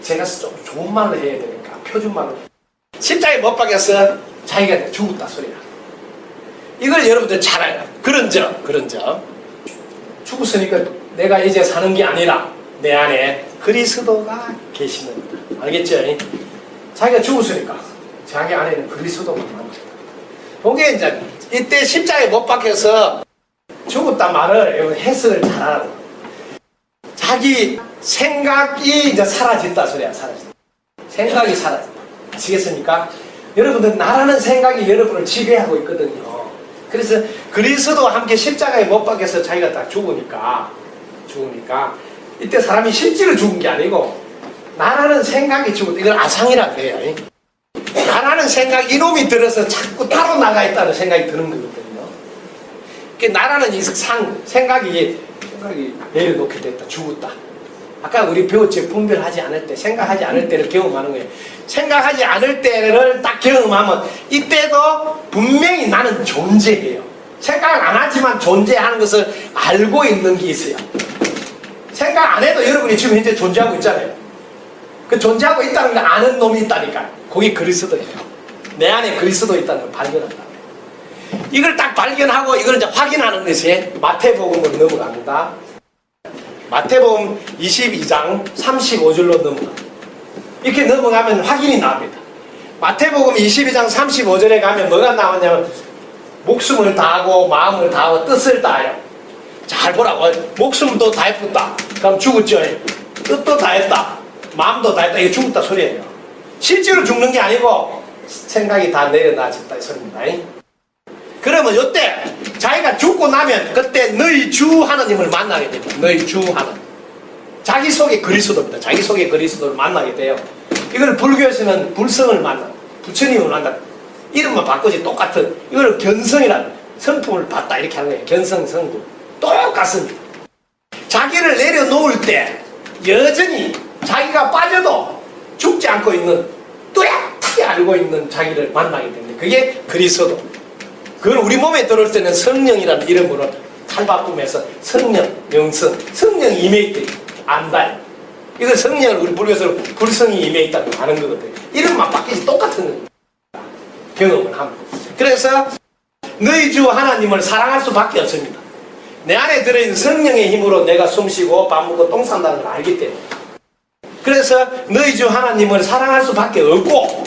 제가 좀 좋은 말로 해야 되니까 표준말로 십자가에 못 박혀서 자기가 죽었다 소리야. 이걸 여러분들 잘 알아요. 그런 점. 죽었으니까 내가 이제 사는 게 아니라 내 안에 그리스도가 계시는 거다. 알겠죠? 자기가 죽었으니까 자기 안에는 그리스도가 만납니다. 그게 이제 이때 십자가에 못 박혀서 죽었단 말을 해석을 잘하라고. 자기 생각이 이제 사라진다 소리야. 사라진다. 생각이 사라진다. 아시겠습니까? 여러분들 나라는 생각이 여러분을 지배하고 있거든요. 그래서 그리스도와 함께 십자가에 못 박혀서 자기가 딱 죽으니까 이때 사람이 실제로 죽은 게 아니고 나라는 생각이 죽었다. 이걸 아상이라고 해요. 나라는 생각, 이놈이 들어서 자꾸 따로 나가 있다는 생각이 드는 거거든요. 나라는 이 생각이 내려놓게 됐다. 죽었다. 아까 우리 배웠지. 분별하지 않을 때, 생각하지 않을 때를 경험하는 거예요. 생각하지 않을 때를 딱 경험하면 이때도 분명히 나는 존재해요. 생각 안 하지만 존재하는 것을 알고 있는 게 있어요. 생각 안 해도 여러분이 지금 현재 존재하고 있잖아요. 그 존재하고 있다는 걸 아는 놈이 있다니까. 거기 그리스도예요. 내 안에 그리스도 있다는 걸 발견한다. 이걸 딱 발견하고 이걸 이제 확인하는 것이 마태복음으로 넘어갑니다. 마태복음 22장 35절로 넘어갑니다. 이렇게 넘어가면 확인이 나옵니다. 마태복음 22장 35절에 가면 뭐가 나오냐면 목숨을 다하고 마음을 다하고 뜻을 다해요. 잘 보라고. 목숨도 다했다. 그럼 죽었죠. 뜻도 다했다. 마음도 다했다. 이게 죽었다 소리예요. 실제로 죽는 게 아니고 생각이 다 내려놔졌다 이 소리입니다. 그러면 이때 자기가 죽고 나면 그때 너희 주 하나님을 만나게 됩니다. 너희 주 하나님. 자기 속에 그리스도입니다. 자기 속에 그리스도를 만나게 돼요. 이걸 불교에서는 불성을 만나, 부처님을 만나. 이름만 바꾸지 똑같은. 이걸 견성이라는 성품을 받다 이렇게 하는 거예요. 견성 성품. 똑같습니다. 자기를 내려놓을 때 여전히 자기가 빠져도 죽지 않고 있는 뚜렷하게 알고 있는 자기를 만나게 됩니다. 그게 그리스도. 그걸 우리 몸에 들어올 때는 성령이라는 이름으로 탈바꿈해서 성령, 영성, 성령이 임해 있대. 안다. 이거 성령을 우리 불교에서 불성이 임해 있다고 하는 거거든요. 이름만 바뀌지 똑같은 경험을 합니다. 그래서 너희 주 하나님을 사랑할 수밖에 없습니다. 내 안에 들어있는 성령의 힘으로 내가 숨쉬고 밥 먹고 똥 산다는 걸 알기 때문에. 그래서 너희 주 하나님을 사랑할 수밖에 없고,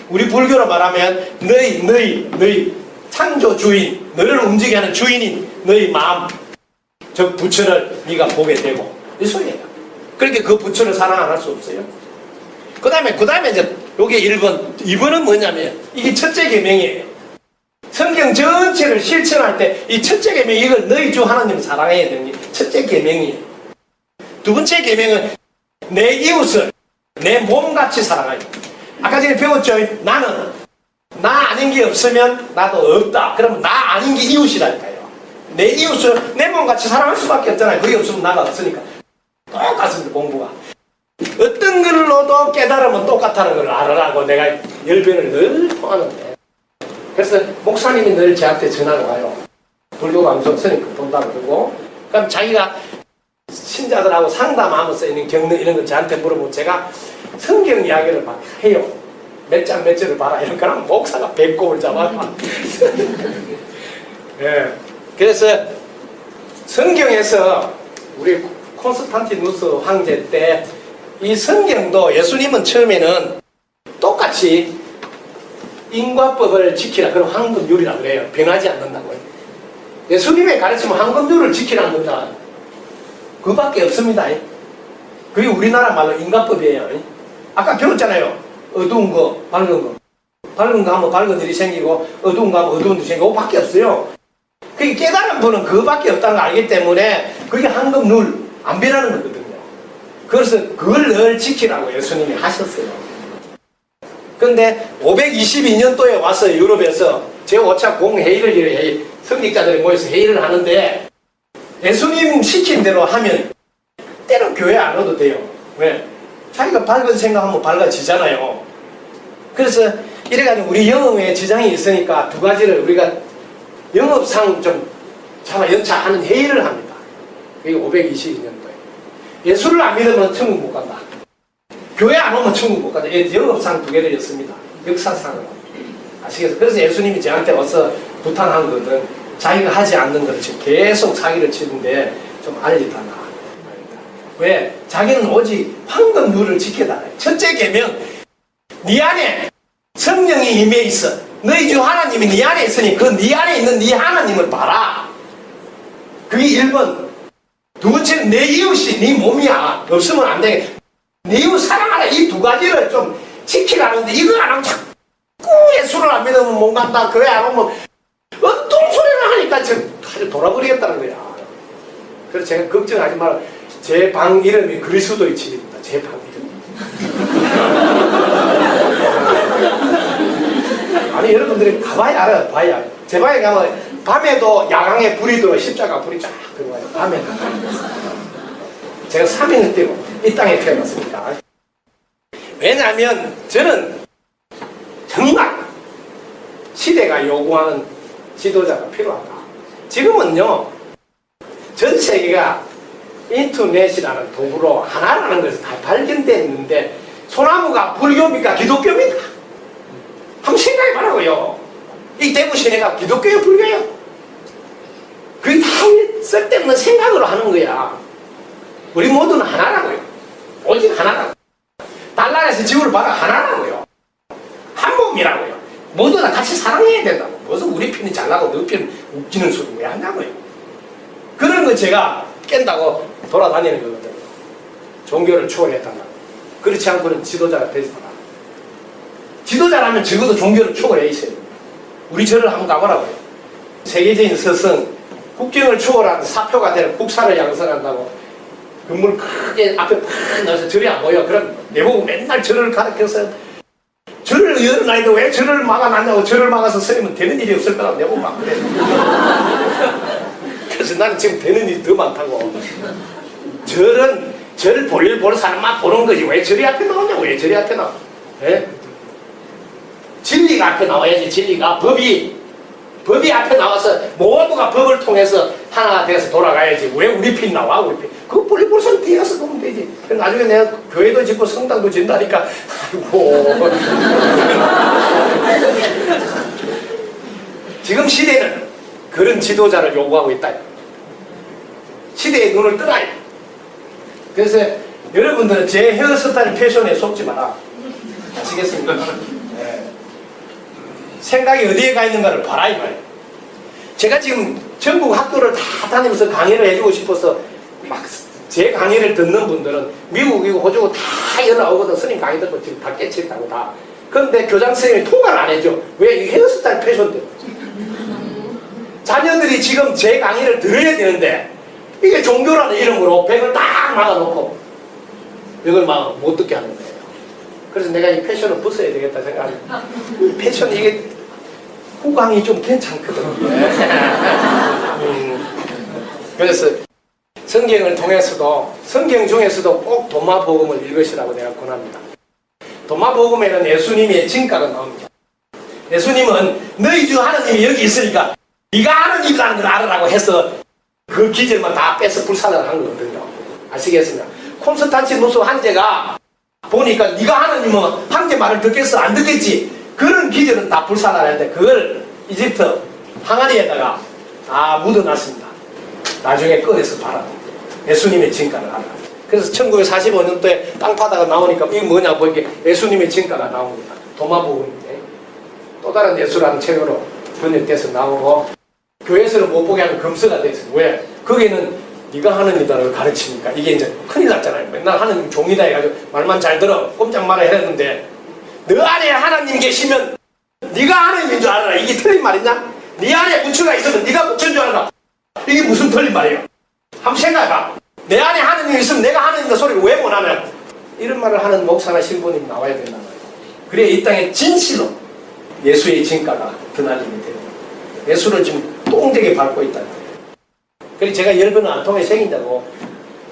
우리 불교로 말하면 너희 창조 주인, 너를 움직이게 하는 주인인 너희 마음, 저 부처를 네가 보게 되고, 이 소리예요. 그렇게 그 부처를 사랑 안 할 수 없어요. 그 다음에 이제 요게 1번, 2번은 뭐냐면 이게 첫째 계명이에요. 성경 전체를 실천할 때 이 첫째 계명, 이걸 너희 주 하나님 사랑해야 되는 게 첫째 계명이에요. 두 번째 계명은 내 이웃을 내 몸같이 사랑하여. 아까 전에 배웠죠? 나는 나 아닌 게 없으면 나도 없다. 그러면 나 아닌 게 이웃이라니까요. 내 이웃을 내 몸같이 사랑할 수밖에 없잖아요. 그게 없으면 나가 없으니까. 똑같습니다. 공부가. 어떤 걸로도 깨달으면 똑같다는 걸 알아라고 내가 열변을 늘 통하는데, 그래서 목사님이 늘 저한테 전화가 와요. 불교 방송 쓰니까 본다고 그러고, 그럼 자기가 신자들하고 상담하면서 있는 경력 이런 걸 저한테 물어보면 제가 성경 이야기를 막 해요. 몇 장 몇 절을 봐라 이런 거랑 목사가 배꼽을 잡아서 예. 그래서 성경에서 우리 콘스탄티누스 황제 때 이 성경도 예수님은 처음에는 똑같이 인과법을 지키라. 그럼 황금률이라고 그래요. 변하지 않는다고요. 예수님의 가르침은 황금률을 지키라는 겁니다. 그밖에 없습니다. 그게 우리나라 말로 인과법이에요. 아까 배웠잖아요. 어두운 거, 밝은 거. 밝은 거 하면 밝은 일이 생기고 어두운 거 하면 어두운 일이 생기고 그거밖에 없어요. 그게 깨달은 분은 그거밖에 없다는 걸 알기 때문에 그게 황금률, 안 변하는 거거든요. 그래서 그걸 늘 지키라고 예수님이 하셨어요. 그런데 522년도에 와서 유럽에서 제5차 공회의를 성직자들이 모여서 회의를 하는데 예수님 시킨 대로 하면 때로 교회 안 와도 돼요. 왜? 자기가 밝은 생각하면 밝아지잖아요. 그래서 이래가지고 우리 영업에 지장이 있으니까 두 가지를 우리가 영업상 좀 차마 연차하는 회의를 합니다. 그게 522년도에. 예수를 안 믿으면 천국 못 간다. 교회 안 오면 천국 못 간다. 영업상 두 개를 였습니다. 역사상으로. 아시겠어요? 그래서 예수님이 저한테 와서 부탁한 거든 자기가 하지 않는 걸 지금 계속 사기를 치는데 좀 알리달라. 왜? 자기는 오직 황금률을 지켜달라. 첫째 계명, 네 안에 성령이 임해 있어. 너희 주 하나님이 네 안에 있으니 그 네 안에 있는 네 하나님을 봐라. 그게 1번. 두 번째는 내 이웃이 네 몸이야. 없으면 안 돼. 네 이웃 사랑하라. 이 두 가지를 좀 지키라는데 이거 안 하면 자꾸 예수를 안 믿으면 못 간다. 그래 안 하면 어떤 소리를 하니까 지금 아주 돌아버리겠다는 거야. 그래서 제가 걱정하지 마라. 제 방 이름이 그리스도의 집입니다. 제 방 이름. 아니 여러분들이 가봐야 알아요. 봐야. 제 방에 가면 밤에도 야광에 불이 들어 십자가 불이 쫙 들어와요. 밤에도. 제가 3일 때고 이 땅에 태어났습니다. 왜냐하면 저는 정말 시대가 요구하는 지도자가 필요하다. 지금은요 전 세계가 인터넷이라는 도구로 하나라는 것이 다 발견됐는데 소나무가 불교입니까 기독교입니까? 한번 생각해보라고요. 이 대구 시내가 기독교예요 불교예요? 그게 다 쓸데없는 생각으로 하는 거야. 우리 모두는 하나라고요. 오직 하나라고. 달나라에서 지구를 봐라 하나라고요. 한 몸이라고요. 모두 다 같이 사랑해야 된다고. 무슨 우리 편이 잘나고 너 편 웃기는 소리 왜 하냐고요. 그런 거 제가 깬다고 돌아다니는 거거든요. 종교를 추월해달라고. 그렇지 않고는 지도자가 되지 마라. 지도자라면 적어도 종교를 추월해 있어요. 우리 절을 한번 가보라고요. 세계적인 스승, 국경을 추월한 사표가 되는 국사를 양성한다고 건물 크게 앞에 팍 넣어서 절이 안 보여. 그럼 내보고 맨날 절을 가르쳐서 절을 열어놔야 왜 절을 막아놨냐고. 절을 막아서 서리면 되는 일이 없을 거라고 내보고 막 그래. 그래서 나는 지금 되는 일이 더 많다고. 절을 볼일 보는 사람만 보는 거지. 왜 절이 앞에 나오냐고. 왜 절이 앞에 나와. 예? 진리가 앞에 나와야지. 진리가 법이 앞에 나와서 모두가 법을 통해서 하나 돼서 돌아가야지. 왜 우리 편 나와? 우리 편. 그거 볼일 볼 사람 뒤에 가서 보면 되지. 나중에 내가 교회도 짓고 성당도 짓다니까 아이고. 지금 시대는 그런 지도자를 요구하고 있다. 시대의 눈을 뜨라요. 그래서 여러분들은 제 헤어스타일 패션에 속지 마라. 아시겠습니까? 네. 생각이 어디에 가 있는가를 봐라 이 말이에요. 제가 지금 전국 학교를 다 다니면서 강의를 해주고 싶어서 막 제 강의를 듣는 분들은 미국이고 호주고 다 연락 오거든. 스님 강의 듣고 지금 다 깨치겠다고 다. 그런데 교장 선생님이 통과를 안 해줘. 왜? 이 헤어스타일 패션 때문에. 자녀들이 지금 제 강의를 들어야 되는데 이게 종교라는 이름으로 벽을 딱 막아놓고 벽을 막 못 듣게 하는 거예요. 그래서 내가 이 패션을 벗어야 되겠다 생각합니다. 패션 이게 후광이 좀 괜찮거든. 그래서 성경을 통해서도 성경 중에서도 꼭 도마복음을 읽으시라고 내가 권합니다. 도마복음에는 예수님의 진가가 나옵니다. 예수님은 너희 주 하나님이 여기 있으니까 네가 하나님이라는 걸 알으라고 해서 그 기절만 다 빼서 불사를 한 거거든요. 아시겠습니까? 콘스탄티누스 황제가 보니까 네가 하나님은 황제 말을 듣겠어? 안 듣겠지? 그런 기절은 다 불사를 하는데 그걸 이집트 항아리에다가 다 묻어놨습니다. 나중에 꺼내서 봐라. 예수님의 진가를 알아. 그래서 1945년도에 땅파다가 나오니까 이게 뭐냐고 보니까 예수님의 진가가 나옵니다. 도마복음인데 또 다른 예수라는 책으로 번역돼서 나오고 교회에서는 못 보게 하는 금서가 돼 있어요. 왜? 거기는 네가 하느님이다를 가르치니까 이게 이제 큰일 났잖아요. 맨날 하느님 종이다 해가지고 말만 잘 들어 꼼짝 말아야 했는데 너 안에 하나님 계시면 네가 하느님인 줄 알아라. 이게 틀린 말이냐? 네 안에 부처가 있으면 네가 부처인 줄 알아라. 이게 무슨 틀린 말이에요? 한번 생각해봐. 내 안에 하느님이 있으면 내가 하느님이다 소리를 왜 못하냐? 이런 말을 하는 목사나 신부님 나와야 된단 말이에요. 그래야 이 땅에 진실로 예수의 진가가 드러나게 돼요. 예수를 지금 똥되게 밟고 있다. 그래서 제가 열번은 안 통해 생긴다고.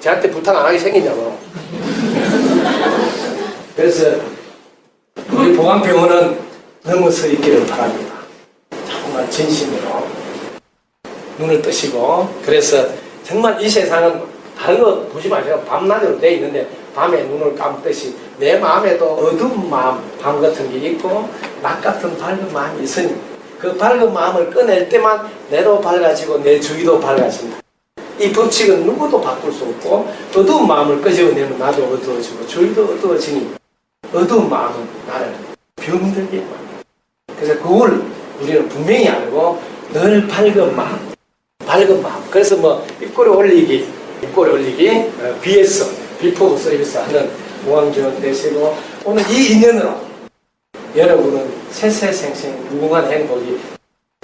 저한테 부탁 안 하게 생긴다고. 그래서 우리 보강병원은 넘어서 있기를 바랍니다. 정말 진심으로 눈을 뜨시고. 그래서 정말 이 세상은 다른 거 보지 마세요. 밤낮으로 돼 있는데 밤에 눈을 감듯이 내 마음에도 어두운 마음, 밤 같은 게 있고 낮 같은 밝은 마음이 있으니 그 밝은 마음을 꺼낼 때만 내도 밝아지고 내 주위도 밝아진다. 이 법칙은 누구도 바꿀 수 없고 어두운 마음을 끄집어내면 나도 어두워지고 주위도 어두워지니 어두운 마음은 나를 병들게 만든다. 그래서 그걸 우리는 분명히 알고 늘 밝은 마음. 그래서 뭐 입꼬리 올리기, BS, 비포 서비스 하는 무한기원 되시고 오늘 이 인연으로 여러분은 세세생생 무궁한 행복이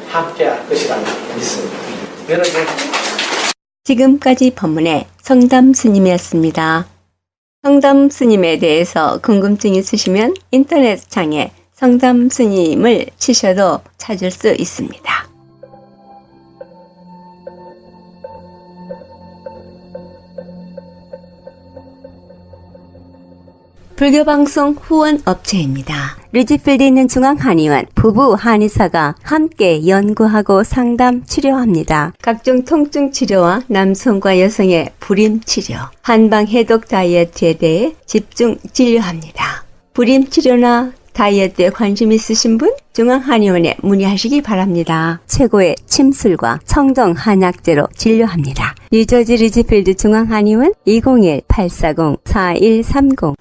함께할 것이라고 믿습니다. 여러분 지금까지 법문의 성담 스님이었습니다. 성담 스님에 대해서 궁금증 있으시면 인터넷 창에 성담 스님을 치셔도 찾을 수 있습니다. 불교방송 후원업체입니다. 류지필드에 있는 중앙한의원 부부 한의사가 함께 연구하고 상담 치료합니다. 각종 통증 치료와 남성과 여성의 불임 치료, 한방 해독 다이어트에 대해 집중 진료합니다. 불임 치료나 다이어트에 관심 있으신 분 중앙한의원에 문의하시기 바랍니다. 최고의 침술과 청정 한약재로 진료합니다. 뉴저지 류지필드 중앙한의원 201-840-4130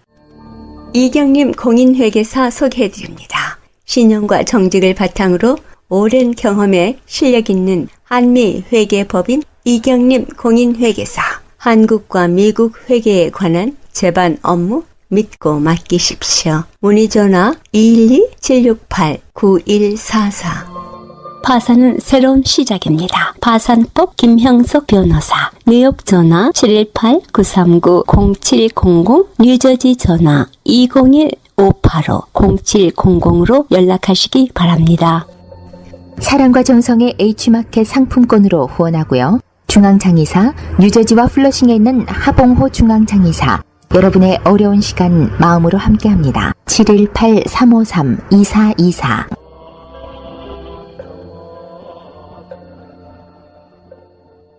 이경림 공인회계사 소개해드립니다. 신용과 정직을 바탕으로 오랜 경험에 실력 있는 한미회계법인 이경림 공인회계사. 한국과 미국 회계에 관한 제반 업무 믿고 맡기십시오. 문의전화 212-768-9144. 파산은 새로운 시작입니다. 파산법 김형석 변호사. 뉴욕 전화 718-939-0700, 뉴저지 전화 201-585-0700으로 연락하시기 바랍니다. 사랑과 정성의 H마켓 상품권으로 후원하고요. 중앙장의사, 뉴저지와 플러싱에 있는 하봉호 중앙장의사, 여러분의 어려운 시간 마음으로 함께합니다. 718-353-2424.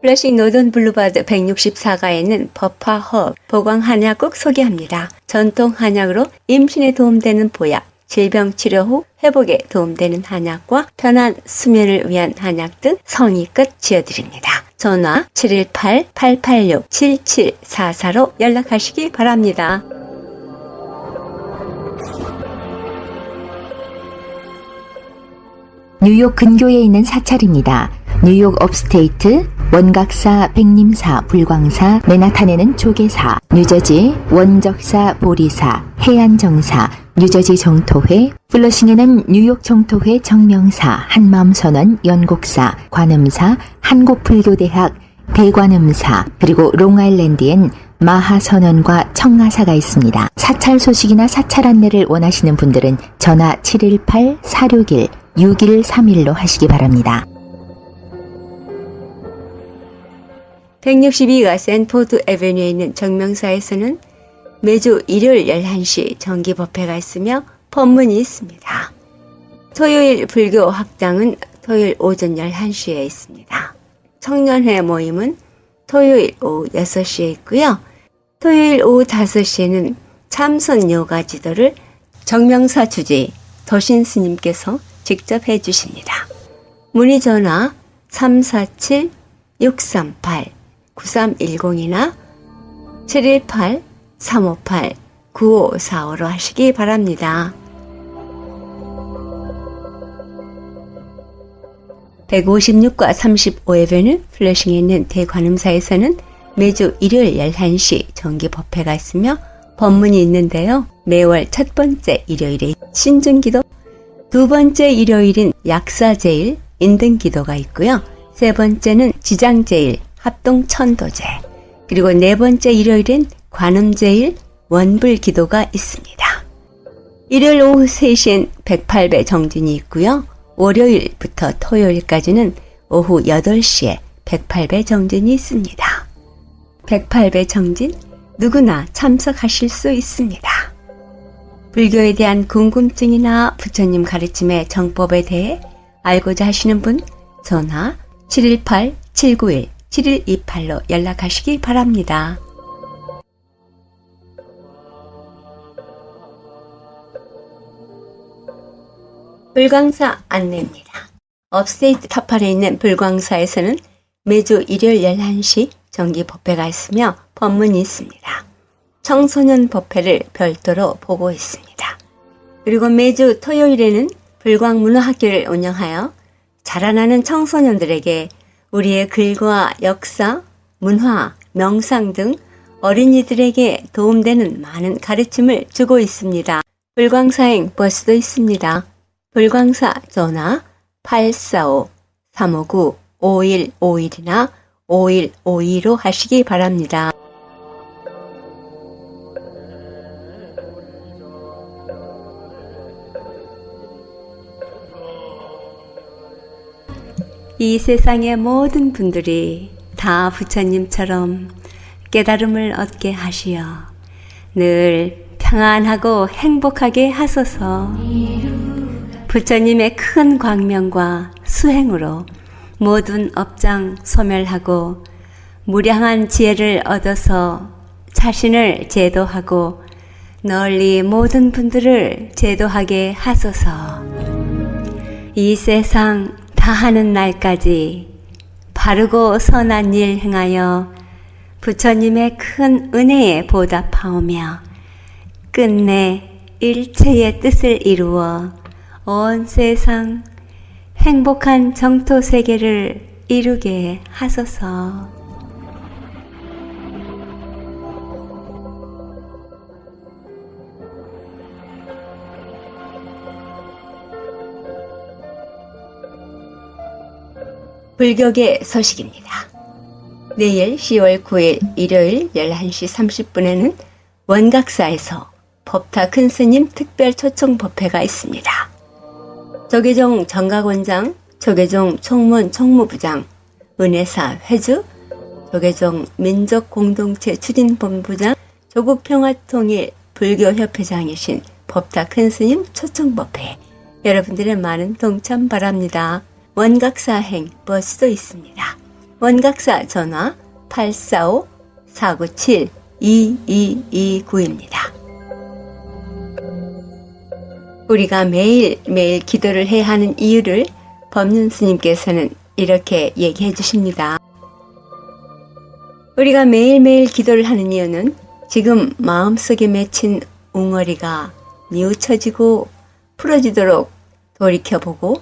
플러싱 노던 블루바드 164가에는 버파허 보광한약국 소개합니다. 전통 한약으로 임신에 도움되는 보약, 질병 치료 후 회복에 도움되는 한약과 편한 수면을 위한 한약 등 성의껏 지어드립니다. 전화 718-886-7744로 연락하시기 바랍니다. 뉴욕 근교에 있는 사찰입니다. 뉴욕 업스테이트, 원각사, 백림사, 불광사, 맨하탄에는 조계사, 뉴저지, 원적사, 보리사, 해안정사, 뉴저지 정토회, 플러싱에는 뉴욕 정토회 정명사, 한마음선언 연곡사, 관음사, 한국불교대학, 대관음사, 그리고 롱아일랜드엔 마하선언과 청하사가 있습니다. 사찰 소식이나 사찰 안내를 원하시는 분들은 전화 718-461-6131로 하시기 바랍니다. 162가 샌포드 애베뉴에 있는 정명사에서는 매주 일요일 11시 정기 법회가 있으며 법문이 있습니다. 토요일 불교 학당은 토요일 오전 11시에 있습니다. 청년회 모임은 토요일 오후 6시에 있고요. 토요일 오후 5시에는 참선 요가 지도를 정명사 주지 도신 스님께서 직접 해주십니다. 문의 전화 347-638-9310이나 718-358-9545로 하시기 바랍니다. 156과 35에베뉴 플러싱에 있는 대관음사에서는 매주 일요일 11시 정기 법회가 있으며 법문이 있는데요. 매월 첫 번째 일요일에 신중기도, 두 번째 일요일인 약사제일, 인등기도가 있고요. 세 번째는 지장제일, 합동천도제, 그리고 네 번째 일요일엔 관음제일, 원불기도가 있습니다. 일요일 오후 3시엔 108배 정진이 있고요. 월요일부터 토요일까지는 오후 8시에 108배 정진이 있습니다. 108배 정진 누구나 참석하실 수 있습니다. 불교에 대한 궁금증이나 부처님 가르침의 정법에 대해 알고자 하시는 분 전화 718-791-7128로 연락하시기 바랍니다. 불광사 안내입니다. 업스테이트 타판에 있는 불광사에서는 매주 일요일 11시 정기 법회가 있으며 법문이 있습니다. 청소년 법회를 별도로 보고 있습니다. 그리고 매주 토요일에는 불광문화학교를 운영하여 자라나는 청소년들에게 우리의 글과 역사, 문화, 명상 등 어린이들에게 도움되는 많은 가르침을 주고 있습니다. 불광사행 버스도 있습니다. 불광사 전화 845-359-5151이나 5152로 하시기 바랍니다. 이 세상의 모든 분들이 다 부처님처럼 깨달음을 얻게 하시어 늘 평안하고 행복하게 하소서. 부처님의 큰 광명과 수행으로 모든 업장 소멸하고 무량한 지혜를 얻어서 자신을 제도하고 널리 모든 분들을 제도하게 하소서. 이 세상 다하는 날까지 바르고 선한 일 행하여 부처님의 큰 은혜에 보답하오며 끝내 일체의 뜻을 이루어 온 세상 행복한 정토 세계를 이루게 하소서. 불격의 소식입니다. 내일 10월 9일 일요일 11시 30분에는 원각사에서 법타 큰 스님 특별 초청 법회가 있습니다. 조계종 정각원장, 조계종 총문 총무부장, 은혜사 회주, 조계종 민족공동체 추진본부장, 조국평화통일 불교협회장이신 법타 큰 스님 초청 법회, 여러분들의 많은 동참 바랍니다. 원각사행 버스도 있습니다. 원각사 전화 845-497-2229입니다. 우리가 매일매일 기도를 해야 하는 이유를 법륜 스님께서는 이렇게 얘기해 주십니다. 우리가 매일매일 기도를 하는 이유는 지금 마음속에 맺힌 웅어리가 뉘우쳐지고 풀어지도록 돌이켜보고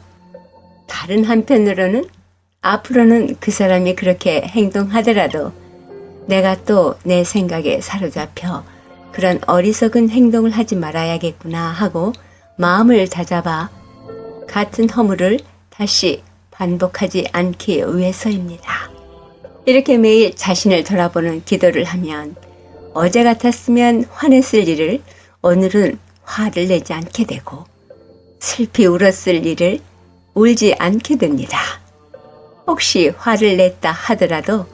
다른 한편으로는 앞으로는 그 사람이 그렇게 행동하더라도 내가 또 내 생각에 사로잡혀 그런 어리석은 행동을 하지 말아야겠구나 하고 마음을 다잡아 같은 허물을 다시 반복하지 않기 위해서입니다. 이렇게 매일 자신을 돌아보는 기도를 하면 어제 같았으면 화냈을 일을 오늘은 화를 내지 않게 되고 슬피 울었을 일을 울지 않게 됩니다. 혹시 화를 냈다 하더라도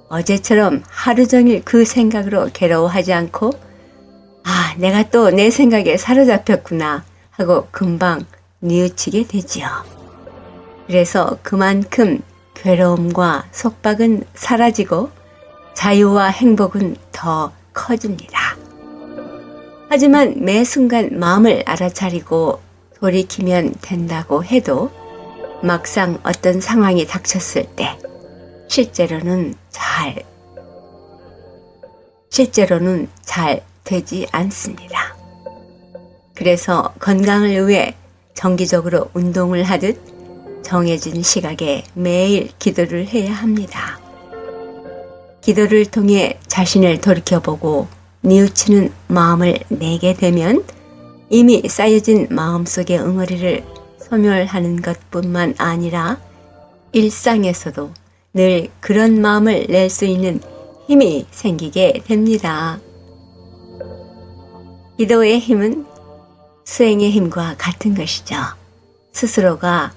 어제처럼 하루 종일 그 생각으로 괴로워하지 않고 아, 내가 또 내 생각에 사로잡혔구나 하고 금방 뉘우치게 되지요. 그래서 그만큼 괴로움과 속박은 사라지고 자유와 행복은 더 커집니다. 하지만 매 순간 마음을 알아차리고 돌이키면 된다고 해도 막상 어떤 상황이 닥쳤을 때 실제로는 잘 되지 않습니다. 그래서 건강을 위해 정기적으로 운동을 하듯 정해진 시각에 매일 기도를 해야 합니다. 기도를 통해 자신을 돌이켜보고 뉘우치는 마음을 내게 되면 이미 쌓여진 마음속의 응어리를 소멸하는 것뿐만 아니라 일상에서도 늘 그런 마음을 낼 수 있는 힘이 생기게 됩니다. 기도의 힘은 수행의 힘과 같은 것이죠. 스스로가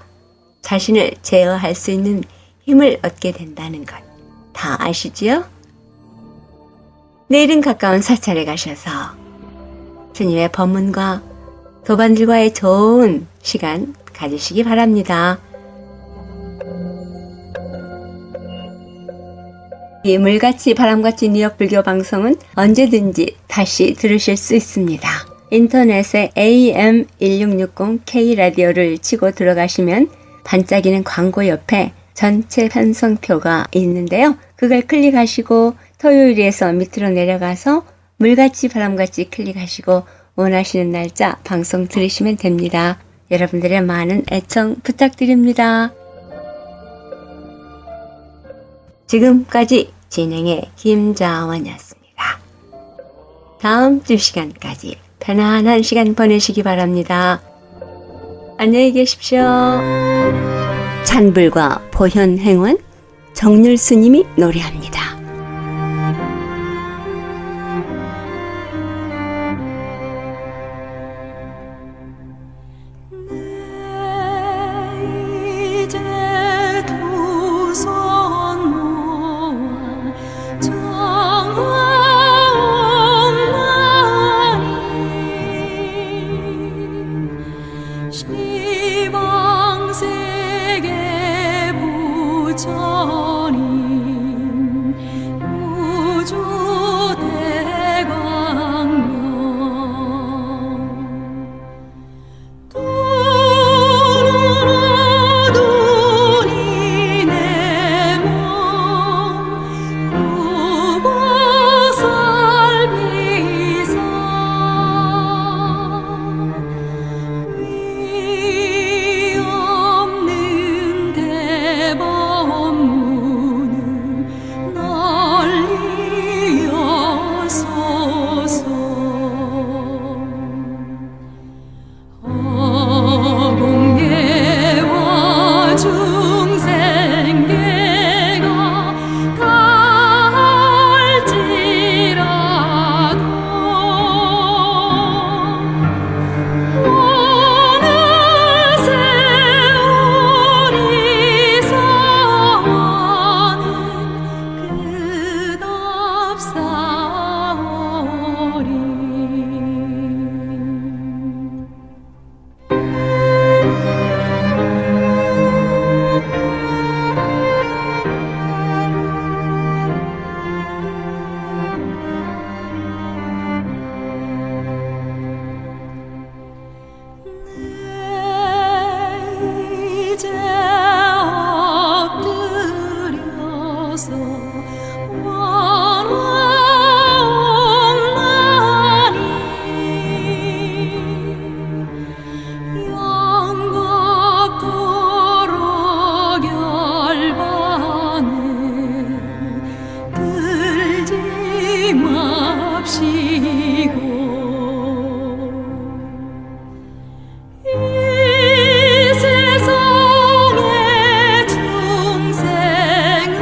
자신을 제어할 수 있는 힘을 얻게 된다는 것 다 아시지요? 내일은 가까운 사찰에 가셔서 스님의 법문과 도반들과의 좋은 시간 가지시기 바랍니다. 이 물같이 바람같이 뉴욕 불교 방송은 언제든지 다시 들으실 수 있습니다. 인터넷에 AM1660K 라디오를 치고 들어가시면 반짝이는 광고 옆에 전체 편성표가 있는데요. 그걸 클릭하시고 토요일에서 밑으로 내려가서 물같이 바람같이 클릭하시고 원하시는 날짜 방송 들으시면 됩니다. 여러분들의 많은 애청 부탁드립니다. 지금까지 진행의 김자원이었습니다. 다음 주 시간까지 편안한 시간 보내시기 바랍니다. 안녕히 계십시오. 찬불과 보현행원 정률스님이 노래합니다. 이제 두 손 모아 정하옵나니 시방세계 부처님 우주대광명 눈이 내 몸 구보살피사 위 없는 대법문을 널리어소서 공계와 중생계가 갈지라도 오늘 세월이 사와는 끝없사오리 이제 엎드려서 원하옵나니 영겁도록 열반에 들지 맙시고 이 세상의 중생은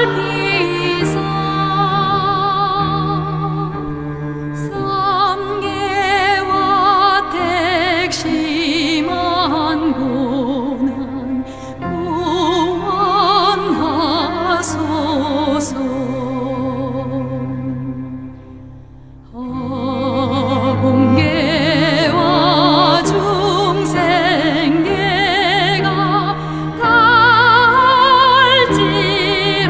구보살피사 삼계와 택심한 고난 구원하소서 공계와 중생계가 갈지라도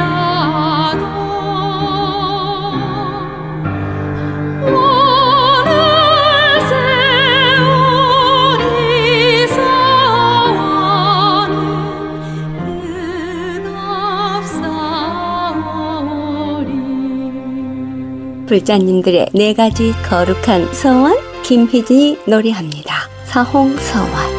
오늘 세월이 사와는 끝없사오리 불자님들의 4가지 거룩한 서원 김희진이 노래합니다. 사홍서원.